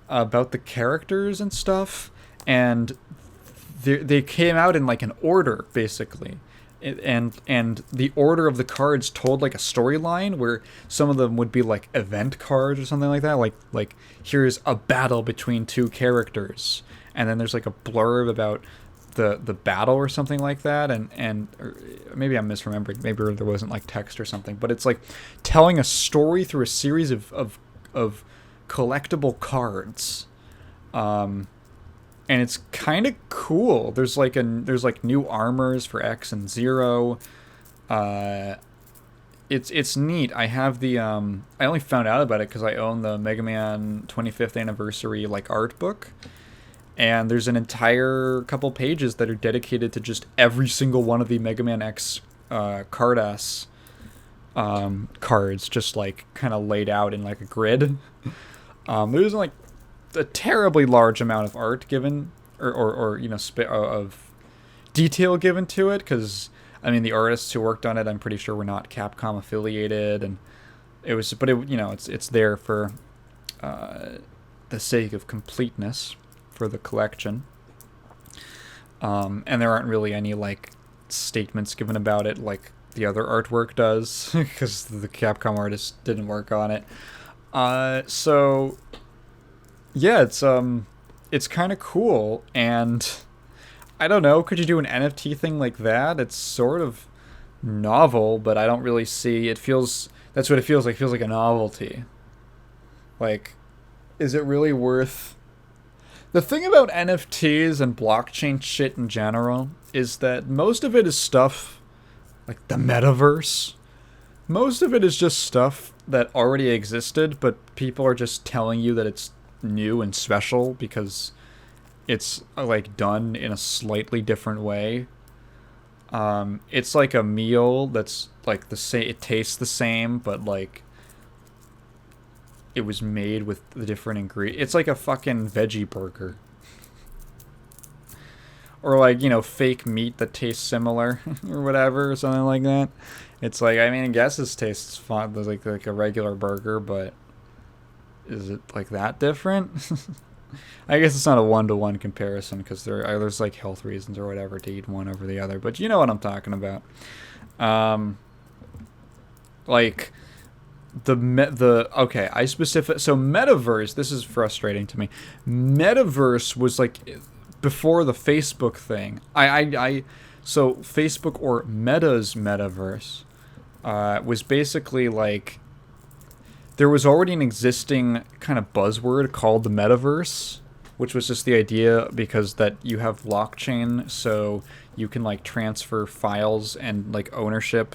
Speaker 1: about the characters and stuff, and they came out in like an order basically, and the order of the cards told like a storyline where some of them would be like event cards or something like that, like here's a battle between two characters, and then there's like a blurb about the battle or something like that, and or maybe I'm misremembering, maybe there wasn't like text or something, but it's like telling a story through a series of collectible cards, and it's kind of cool. There's like new armors for X and Zero. It's neat. I have the I only found out about it because I own the Mega Man 25th anniversary like art book. And there's an entire couple pages that are dedicated to just every single one of the Mega Man X Cardass cards just like kind of laid out in like a grid. There wasn't like a terribly large amount of art given or you know of detail given to it, because I mean the artists who worked on it I'm pretty sure were not Capcom affiliated, and it was, but it, you know, it's there for the sake of completeness for the collection. And there aren't really any like statements given about it like the other artwork does, because the Capcom artist didn't work on it. So yeah, it's kind of cool, and I don't know, could you do an NFT thing like that? It's sort of novel, but I don't really see, it feels, that's what it feels like. It feels like a novelty. Like, is it really worth... The thing about NFTs and blockchain shit in general is that most of it is stuff like the metaverse. Most of it is just stuff that already existed, but people are just telling you that it's new and special because it's like done in a slightly different way. It's like a meal that's like the same, it tastes the same, but like it was made with the different ingredients. It's like a fucking veggie burger. Or like, you know, fake meat that tastes similar or whatever, or something like that. It's like, I mean, I guess this tastes fun, like a regular burger, but is it like that different? I guess it's not a one-to-one comparison because there's like health reasons or whatever to eat one over the other, but you know what I'm talking about. Like okay, so Metaverse, this is frustrating to me. Metaverse was like before the Facebook thing. So Facebook, or Meta's Metaverse, was basically like, there was already an existing kind of buzzword called the metaverse, which was just the idea because that you have blockchain, so you can like transfer files and like ownership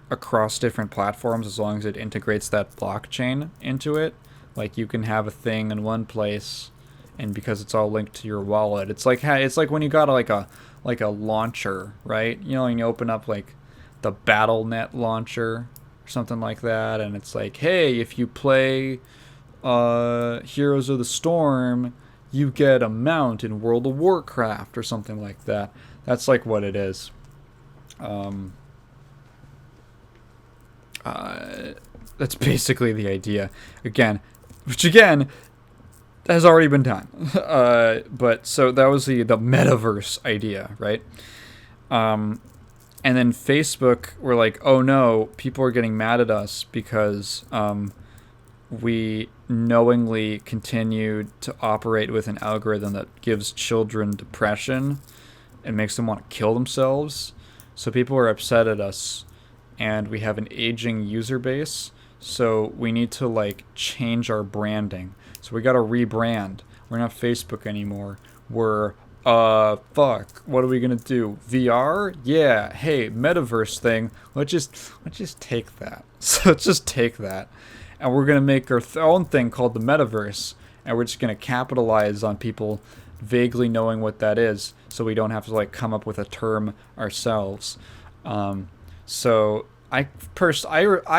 Speaker 1: across different platforms as long as it integrates that blockchain into it. Like you can have a thing in one place, and because it's all linked to your wallet, it's like when you got like a launcher, right? You know, when you open up like the BattleNet launcher or something like that, and it's like, hey, if you play Heroes of the Storm, you get a mount in World of Warcraft or something like that. That's like what it is. That's basically the idea. Which has already been done. But so that was the metaverse idea, right? And then Facebook were like, oh no, people are getting mad at us because we knowingly continued to operate with an algorithm that gives children depression and makes them want to kill themselves. So people are upset at us, and we have an aging user base, so we need to like change our branding. So we gotta rebrand. We're not Facebook anymore. We're fuck, what are we gonna do? VR? Yeah, hey, metaverse thing. Let's just take that. So let's just take that, and we're gonna make our own thing called the metaverse, and we're just gonna capitalize on people vaguely knowing what that is, so we don't have to like come up with a term ourselves. So I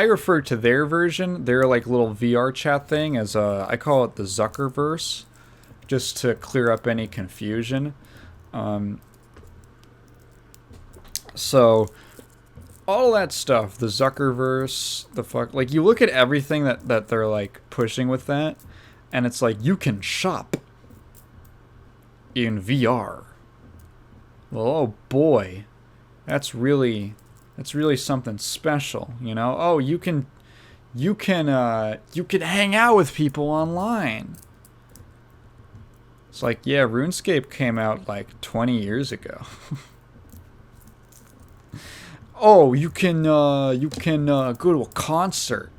Speaker 1: refer to their version, their like little VR chat thing, as I call it the Zuckerverse, just to clear up any confusion. So all that stuff, the Zuckerverse, the fuck, like you look at everything that they're like pushing with that, and it's like you can shop in VR. Well, oh boy, that's really something special, you know? Oh, you can hang out with people online. It's like, yeah, RuneScape came out like 20 years ago. Oh, you can go to a concert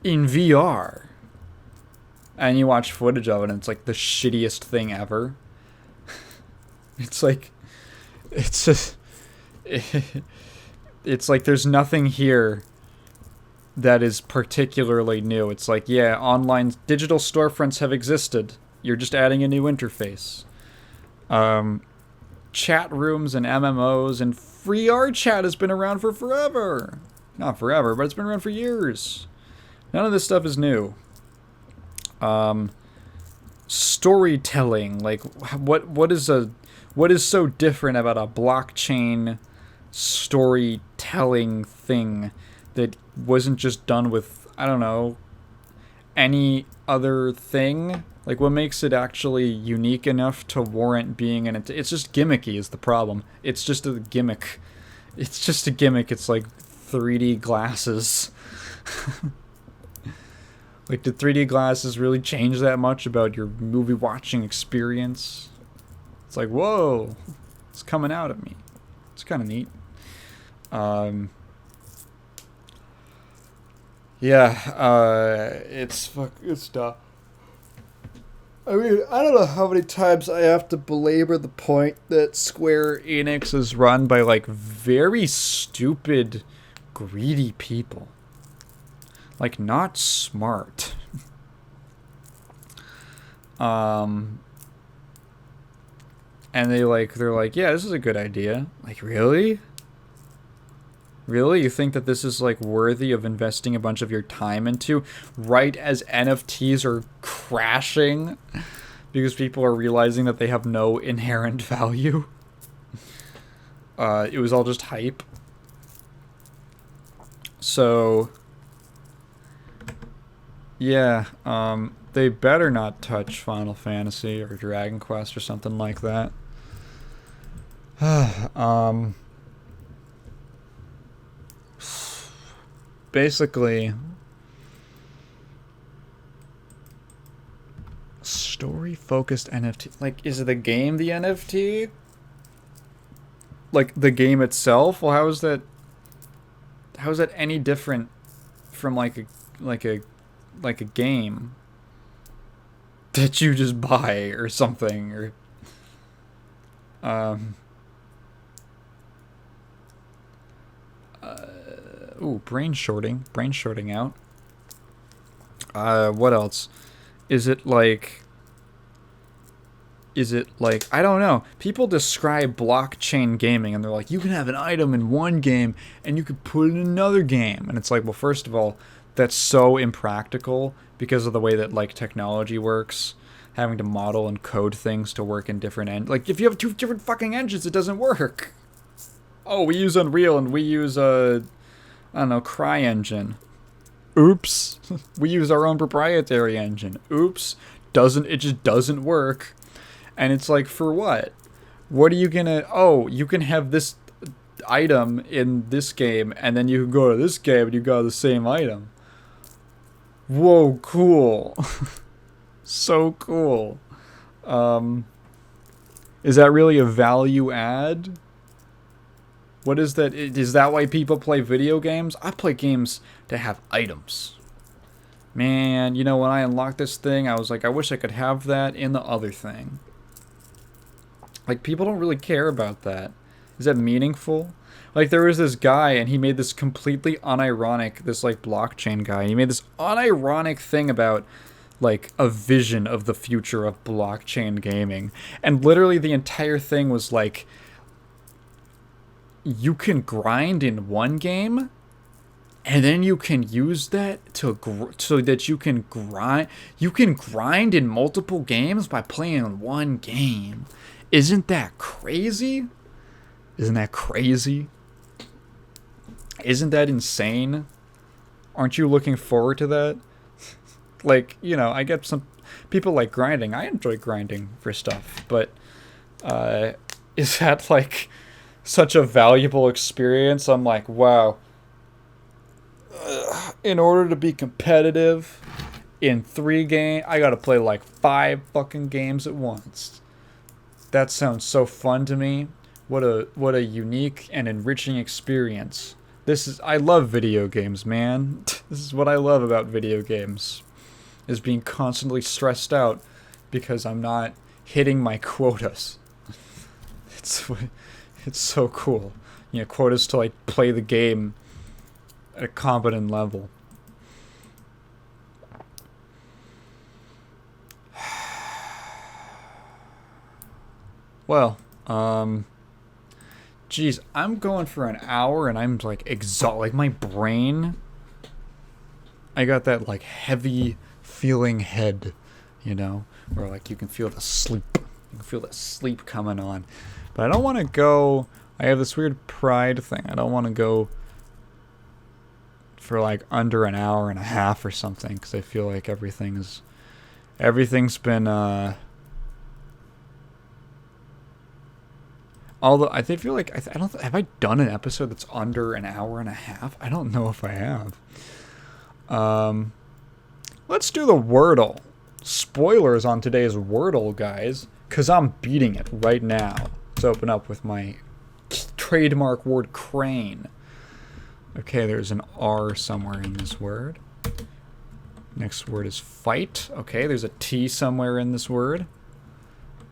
Speaker 1: in VR. And you watch footage of it, and it's like the shittiest thing ever. It's like, it's just, it's like there's nothing here that is particularly new. It's like, yeah, online digital storefronts have existed. You're just adding a new interface. Chat rooms and MMOs and VR chat has been around for forever. Not forever, but it's been around for years. None of this stuff is new. Storytelling, like what is so different about a blockchain storytelling thing that wasn't just done with, I don't know, any other thing? Like, what makes it actually unique enough to warrant being in it? It's just gimmicky is the problem. It's just a gimmick. It's just a gimmick. It's like 3D glasses. Like, did 3D glasses really change that much about your movie watching experience? It's like, whoa, it's coming out at me. It's kind of neat. It's dumb. I mean, I don't know how many times I have to belabor the point that Square Enix is run by, like, very stupid, greedy people. Like, not smart. And they're like, yeah, this is a good idea. Like, really? Really? You think that this is, like, worthy of investing a bunch of your time into right as NFTs are crashing because people are realizing that they have no inherent value? It was all just hype. So, yeah, they better not touch Final Fantasy or Dragon Quest or something like that. Basically, story-focused NFT. Like, is the game the NFT? Like, the game itself? Well, how is that any different from like a game that you just buy or something? Or brain shorting out. What else? Is it like, I don't know. People describe blockchain gaming and they're like, you can have an item in one game and you could put it in another game. And it's like, well, first of all, that's so impractical because of the way that, like, technology works. Having to model and code things to work in different like, if you have two different fucking engines, it doesn't work. Oh, we use Unreal and we use I don't know, CryEngine. Oops. We use our own proprietary engine. Oops. It just doesn't work. And it's like, for what? What are you gonna... Oh, you can have this item in this game, and then you can go to this game and you got the same item. Whoa, cool. So cool. Is that really a value add? What is that? Is that why people play video games? I play games to have items. Man, you know, when I unlocked this thing, I was like, I wish I could have that in the other thing. Like, people don't really care about that. Is that meaningful? Like, there was this guy, and he made this completely unironic, this, like, blockchain guy, and he made this unironic thing about, like, a vision of the future of blockchain gaming. And literally the entire thing was, like, you can grind in one game, and then you can use that so that you can grind. You can grind in multiple games by playing one game. Isn't that crazy? Isn't that crazy? Isn't that insane? Aren't you looking forward to that? Like, you know, I get some people like grinding. I enjoy grinding for stuff, but is that, like, such a valuable experience? I'm like, wow. In order to be competitive in 3 games, I gotta play like 5 fucking games at once. That sounds so fun to me. What a unique and enriching experience. I love video games, man. This is what I love about video games, is being constantly stressed out because I'm not hitting my quotas. It's so cool. You know, quotas to, like, play the game at a competent level. Well, Jeez, I'm going for an hour and I'm like exhausted. Like my brain, I got that like heavy feeling head, you know, where like you can feel the sleep. You can feel the sleep coming on. But I don't want to go. I have this weird pride thing. I don't want to go for like under an hour and a half or something, because I feel like everything's been although I feel like I don't have I done an episode that's under an hour and a half. I don't know if I have. Let's do the Wordle. Spoilers on today's Wordle, guys, because I'm beating it right now. Let's open up with my trademark word crane. Okay, there's an R somewhere in this word. Next word is fight. Okay, there's a T somewhere in this word.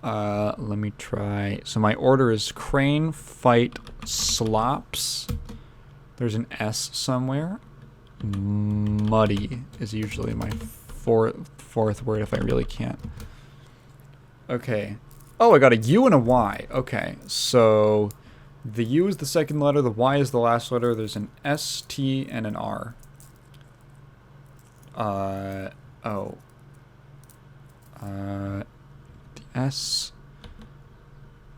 Speaker 1: Let me try. So my order is crane, fight, slops. There's an S somewhere. Muddy is usually my fourth word if I really can't. Okay. Oh, I got a U and a Y. Okay, so the U is the second letter, the Y is the last letter. There's an S, T, and an R. The S.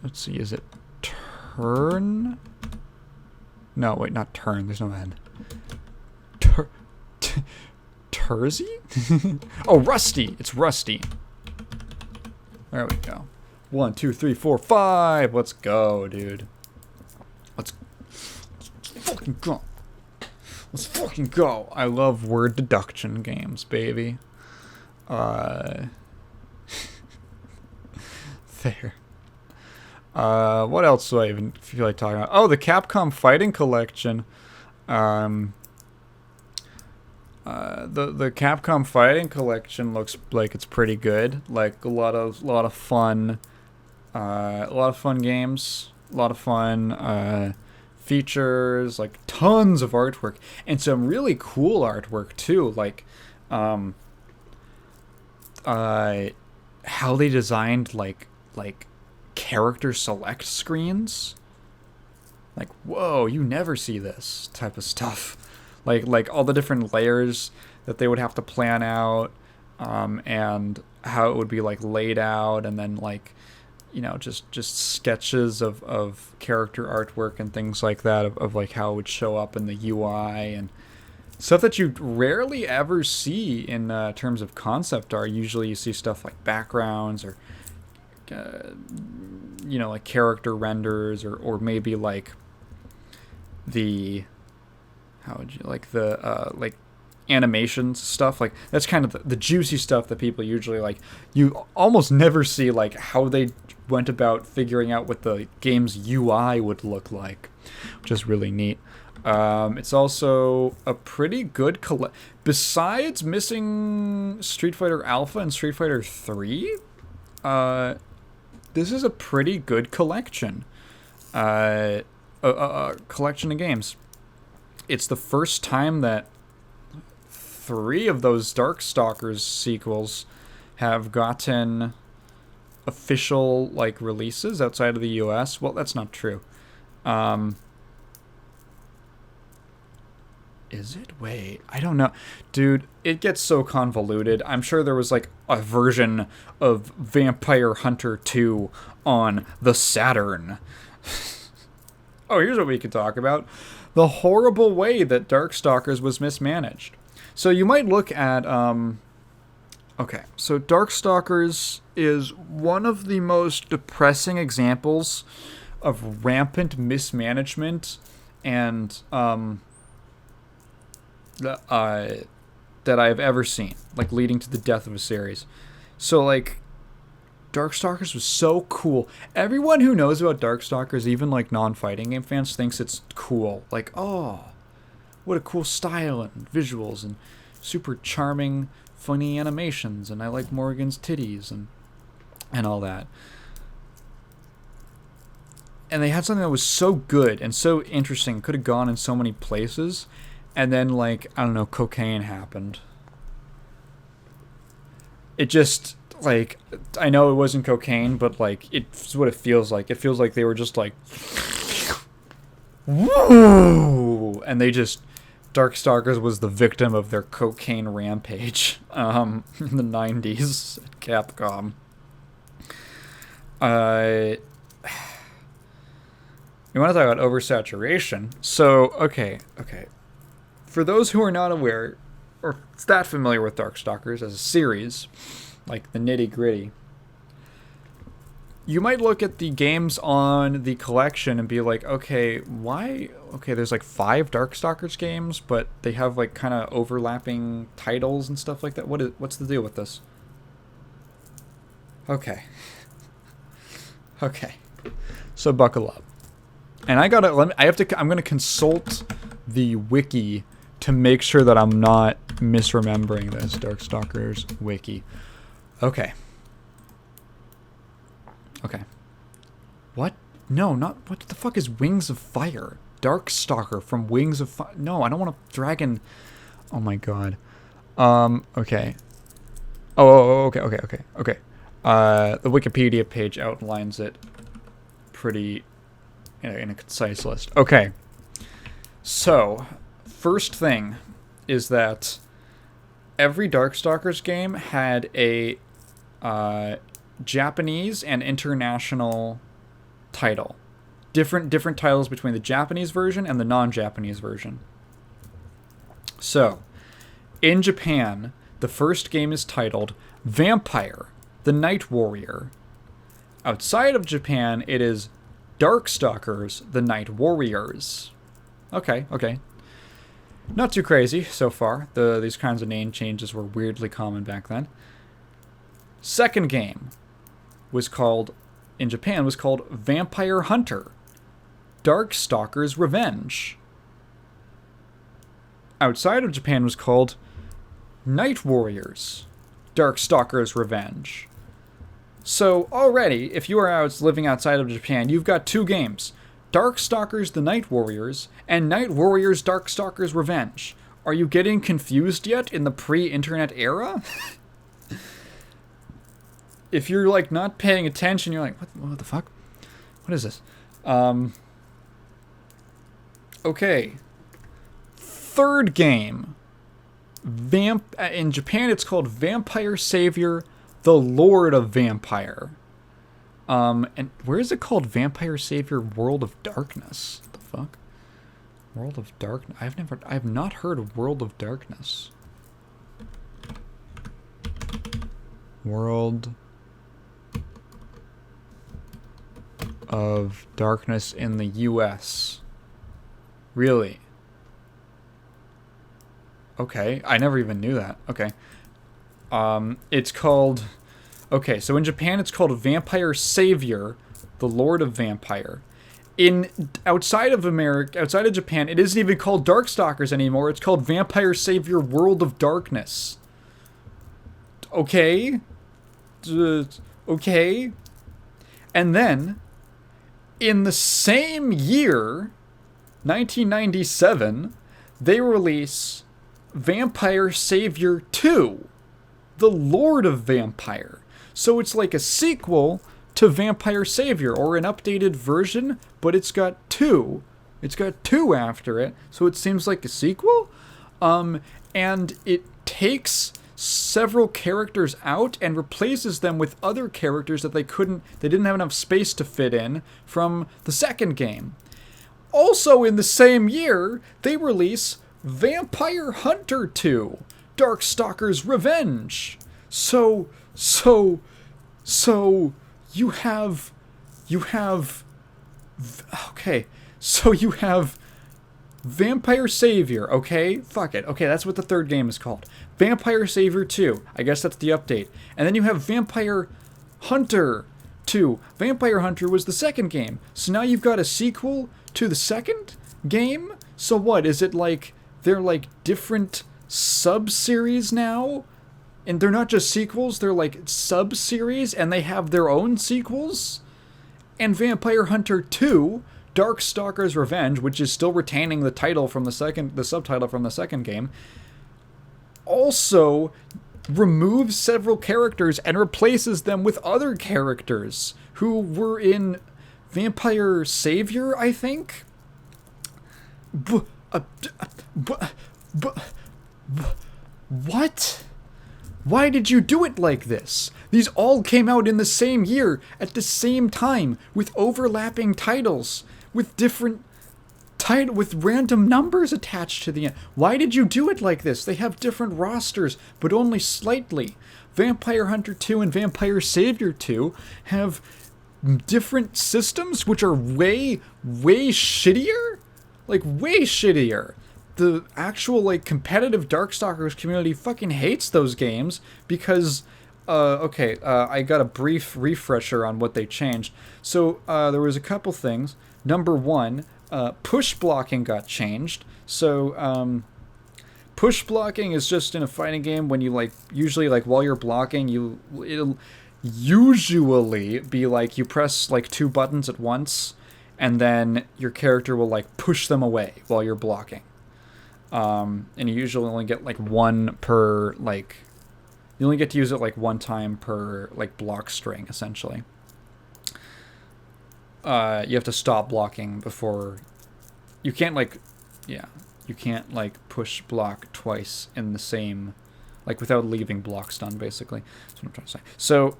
Speaker 1: Let's see, is it turn? No, wait, not turn. There's no N. Turzy? Oh, rusty. It's rusty. There we go. 1, 2, 3, 4, 5. Let's go, dude. Let's fucking go. Let's fucking go. I love word deduction games, baby. There. What else do I even feel like talking about? Oh, the Capcom Fighting Collection. The Capcom Fighting Collection looks like it's pretty good. Like a lot of fun, a lot of fun games, a lot of fun features, like tons of artwork and some really cool artwork too. Like, how they designed like character select screens. Like, whoa, you never see this type of stuff. Like all the different layers that they would have to plan out, and how it would be like laid out, and then like, you know, just sketches of character artwork and things like that of like how it would show up in the UI and stuff that you rarely ever see in terms of concept art. Usually you see stuff like backgrounds or you know, like character renders or maybe like the how would you like the like animations stuff. Like that's kind of the juicy stuff that people usually like. You almost never see like how they went about figuring out what the game's UI would look like, which is really neat. It's also a pretty good besides missing Street Fighter Alpha and Street Fighter 3. This is a pretty good collection. A collection of games. It's the first time that 3 of those Darkstalkers sequels have gotten official like releases outside of the US. Well, that's not true. Is it? Wait, I don't know. Dude, it gets so convoluted. I'm sure there was like a version of Vampire Hunter 2 on the Saturn. Oh, here's what we could talk about. The horrible way that Darkstalkers was mismanaged. So you might look at, okay, so Darkstalkers is one of the most depressing examples of rampant mismanagement and, that I've ever seen, like leading to the death of a series. So like, Darkstalkers was so cool. Everyone who knows about Darkstalkers, even like non-fighting game fans, thinks it's cool. Like, oh, what a cool style and visuals and super charming, funny animations, and I like Morgan's titties and all that. And they had something that was so good and so interesting, could have gone in so many places, and then like, I don't know, cocaine happened. It just, like, I know it wasn't cocaine, but like, it's what it feels like. It feels like they were just like Woo! And they just... Darkstalkers was the victim of their cocaine rampage in the 90s at Capcom. You want to talk about oversaturation? So, okay. For those who are not aware, or that familiar with Darkstalkers as a series, like the nitty-gritty, you might look at the games on the collection and be like, okay, why? Okay, there's like 5 Darkstalkers games, but they have like kind of overlapping titles and stuff like that. What's the deal with this? Okay. Okay. So buckle up. And I'm gonna consult the wiki to make sure that I'm not misremembering this Darkstalkers wiki. Okay. What? No, not... What the fuck is Wings of Fire? Darkstalker from Wings of Fire. No, I don't want a dragon. Oh my god. Okay. Okay. The Wikipedia page outlines it pretty... in a concise list. Okay. So, first thing is that every Darkstalkers game had a Japanese and international title. Different titles between the Japanese version and the non-Japanese version. So, in Japan, the first game is titled Vampire: The Night Warrior. Outside of Japan, it is Darkstalkers: The Night Warriors. Okay. Not too crazy so far. These kinds of name changes were weirdly common back then. Second game in Japan was called Vampire Hunter: Darkstalkers Revenge. Outside of Japan was called Night Warriors: Darkstalkers Revenge. So already, if you are living outside of Japan, you've got 2 games: Darkstalkers: The Night Warriors and Night Warriors: Darkstalkers Revenge. Are you getting confused yet in the pre-internet era? If you're like not paying attention, you're like, what the fuck? What is this? Okay. Third game. In Japan, it's called Vampire Savior: The Lord of Vampire. And where is it called Vampire Savior: World of Darkness? What the fuck? World of Darkness. I have not heard of World of Darkness. World of Darkness in the US. Really? Okay, I never even knew that. Okay. It's called... Okay, so in Japan it's called Vampire Savior: The Lord of Vampire. Outside of Japan, it isn't even called Darkstalkers anymore. It's called Vampire Savior: World of Darkness. Okay. Okay. And then, in the same year, 1997, they release Vampire Savior 2: The Lord of Vampire. So it's like a sequel to Vampire Savior, or an updated version, but it's got 2. It's got 2 after it, so it seems like a sequel. And it takes several characters out and replaces them with other characters that they didn't have enough space to fit in from the second game. Also in the same year, they release Vampire Hunter 2: Darkstalkers Revenge. So you have Vampire Savior, okay? Fuck it. Okay, that's what the third game is called. Vampire Savior 2. I guess that's the update. And then you have Vampire Hunter 2. Vampire Hunter was the second game. So now you've got a sequel to the second game? So what? Is it like they're like different sub-series now? And they're not just sequels, they're like sub-series, and they have their own sequels? And Vampire Hunter 2, Darkstalkers Revenge, which is still retaining the title from the subtitle from the second game, also removes several characters and replaces them with other characters who were in Vampire Savior, I think? B- b- b- b- what? Why did you do it like this? These all came out in the same year, at the same time, with overlapping titles, with different with random numbers attached to the end. Why did you do it like this? They have different rosters, but only slightly. Vampire Hunter 2 and Vampire Savior 2 have different systems, which are way shittier? Like, way shittier. The actual, like, competitive Darkstalkers community fucking hates those games because, I got a brief refresher on what they changed. So, there was a couple things. Number one, push blocking got changed. So, push blocking is just in a fighting game when you, like, usually, like, while you're blocking, it'll usually be, like, you press, like, 2 buttons at once, and then your character will, like, push them away while you're blocking. And you usually only get, like, one per, like, you only get to use it, like, one time per, like, block string, essentially. You have to stop blocking before... You can't, like... Yeah. You can't, like, push block twice in the same... Like, without leaving blocks done, basically. That's what I'm trying to say. So,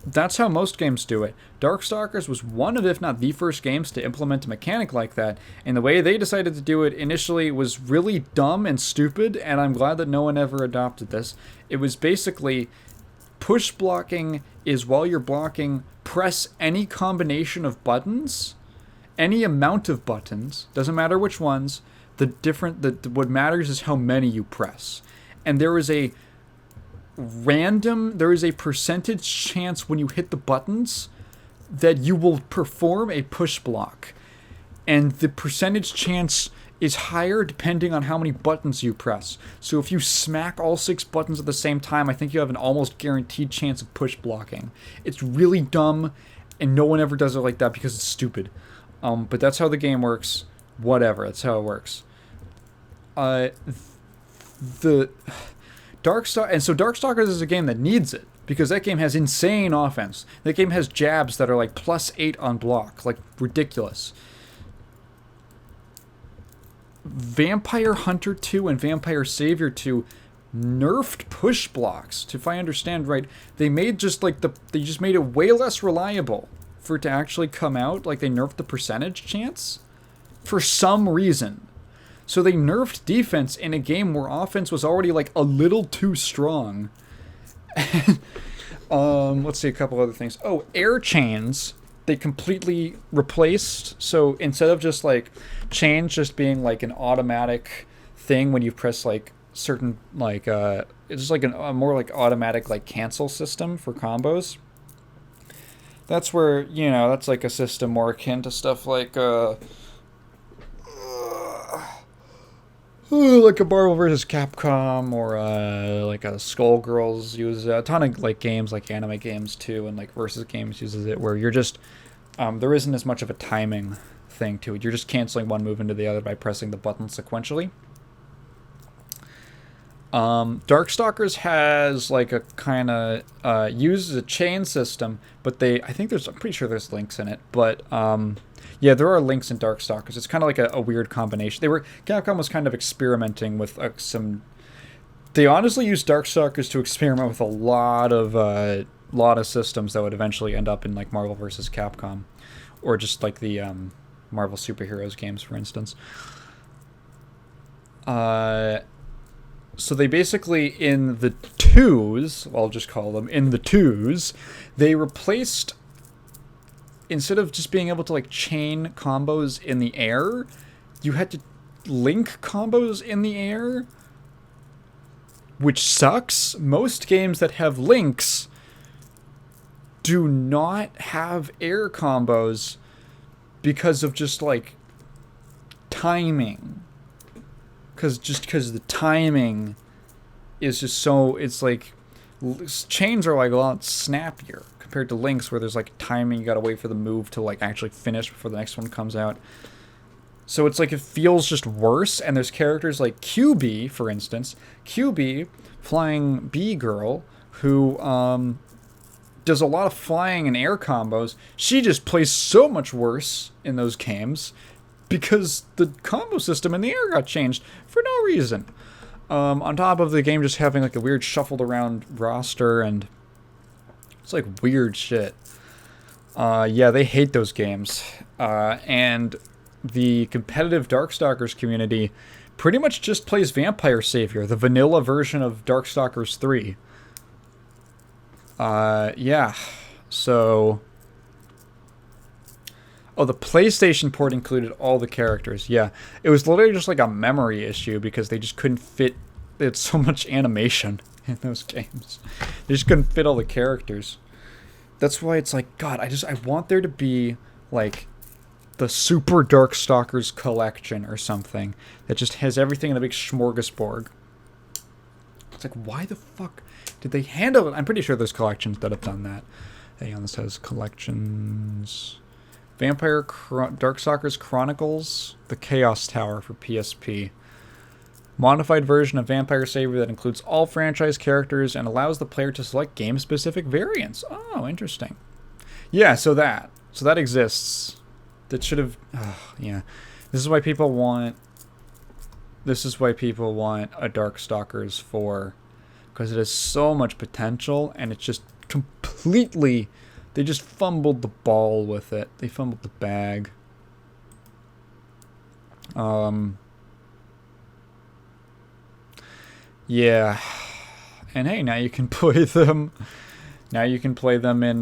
Speaker 1: that's how most games do it. Darkstalkers was one of, if not the first games to implement a mechanic like that, and the way they decided to do it initially was really dumb and stupid, and I'm glad that no one ever adopted this. It was basically... Push blocking is while you're blocking, press any combination of buttons, any amount of buttons, doesn't matter which ones, what matters is how many you press. And there is a percentage chance when you hit the buttons that you will perform a push block. And the percentage chance is higher depending on how many buttons you press. So if you smack all 6 buttons at the same time, I think you have an almost guaranteed chance of push blocking. It's really dumb, and no one ever does it like that because it's stupid. But that's how the game works. Whatever, that's how it works. The Darkstalkers is a game that needs it, because that game has insane offense. That game has jabs that are like +8 on block, like ridiculous. Vampire Hunter 2 and Vampire Savior 2 nerfed push blocks. If I understand right, they just made it way less reliable for it to actually come out. Like, they nerfed the percentage chance for some reason. So they nerfed defense in a game where offense was already, like, a little too strong. Let's see a couple other things. Oh, air chains they completely replaced. So instead of just, like, chains just being, like, an automatic thing when you press, like, certain, like, it's just, like, a more, like, automatic, like, cancel system for combos. That's where, you know, that's, like, a system more akin to stuff like, like a Marvel vs. Capcom, or like a Skullgirls uses a ton of, like, games, like anime games too, and, like, versus games uses it, where you're just there isn't as much of a timing thing to it. You're just canceling one move into the other by pressing the button sequentially. Darkstalkers has, like, a kind of uses a chain system, but I'm pretty sure there's links in it, but yeah, there are links in Darkstalkers. It's kind of like a weird combination. Capcom was kind of experimenting with they honestly used Darkstalkers to experiment with a lot of systems that would eventually end up in, like, Marvel vs. Capcom, or just, like, the Marvel superheroes games, for instance. So they basically, in the 2s, I'll just call them, in the 2s, they replaced, instead of just being able to, like, chain combos in the air, you had to link combos in the air, which sucks. Most games that have links do not have air combos because of just, like, timing. Because the timing is just so... It's like... Chains are, like, a lot snappier compared to links, where there's, like, timing. You gotta wait for the move to, like, actually finish before the next one comes out. So it's like it feels just worse, and there's characters like QB, for instance. QB, Flying Bee Girl, who does a lot of flying and air combos. She just plays so much worse in those games because the combo system in the air got changed for no reason. On top of the game just having like a weird shuffled around roster, and it's like weird shit. Yeah, they hate those games. And the competitive Darkstalkers community pretty much just plays Vampire Savior, the vanilla version of Darkstalkers 3. Yeah. So... Oh, the PlayStation port included all the characters. Yeah. It was literally just like a memory issue because they just couldn't fit... It's so much animation in those games. They just couldn't fit all the characters. That's why it's like, God, I want there to be, like, the Super Darkstalkers collection or something that just has everything in a big smorgasbord. It's like, why the fuck did they handle it? I'm pretty sure there's collections that have done that. Hang on, this has collections... Darkstalkers Chronicles, the Chaos Tower for PSP. Modified version of Vampire Savior that includes all franchise characters and allows the player to select game-specific variants. Oh, interesting. Yeah, so that exists. That should have... yeah. This is why people want a Darkstalkers 4. Because it has so much potential, and it's just completely... They just fumbled the ball with it. They fumbled the bag. Yeah. And hey, now you can play them. Now you can play them in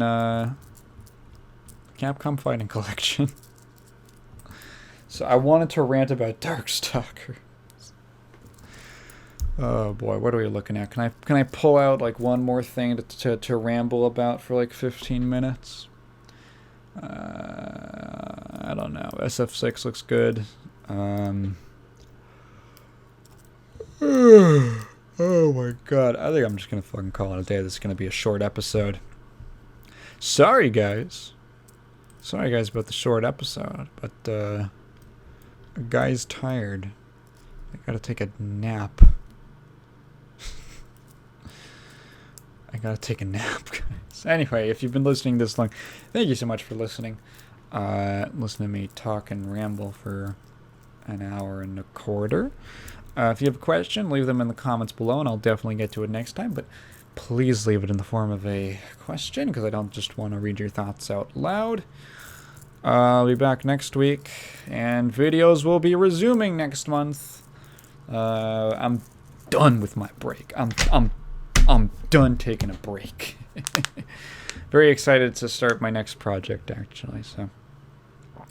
Speaker 1: Capcom Fighting Collection. So I wanted to rant about Darkstalkers. Oh boy, what are we looking at? Can I pull out like one more thing to ramble about for like 15 minutes? I don't know. SF6 looks good. Oh my god. I think I'm just gonna fucking call it a day. This is gonna be a short episode. Sorry guys about the short episode, but a guy's tired. I gotta take a nap. I gotta take a nap, guys. Anyway, if you've been listening this long, thank you so much for listening. Listen to me talk and ramble for an hour and a quarter. If you have a question, leave them in the comments below, and I'll definitely get to it next time. But please leave it in the form of a question, because I don't just want to read your thoughts out loud. I'll be back next week, and videos will be resuming next month. I'm done with my break. I'm done taking a break. Very excited to start my next project, actually. So,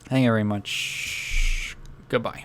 Speaker 1: thank you very much. Goodbye.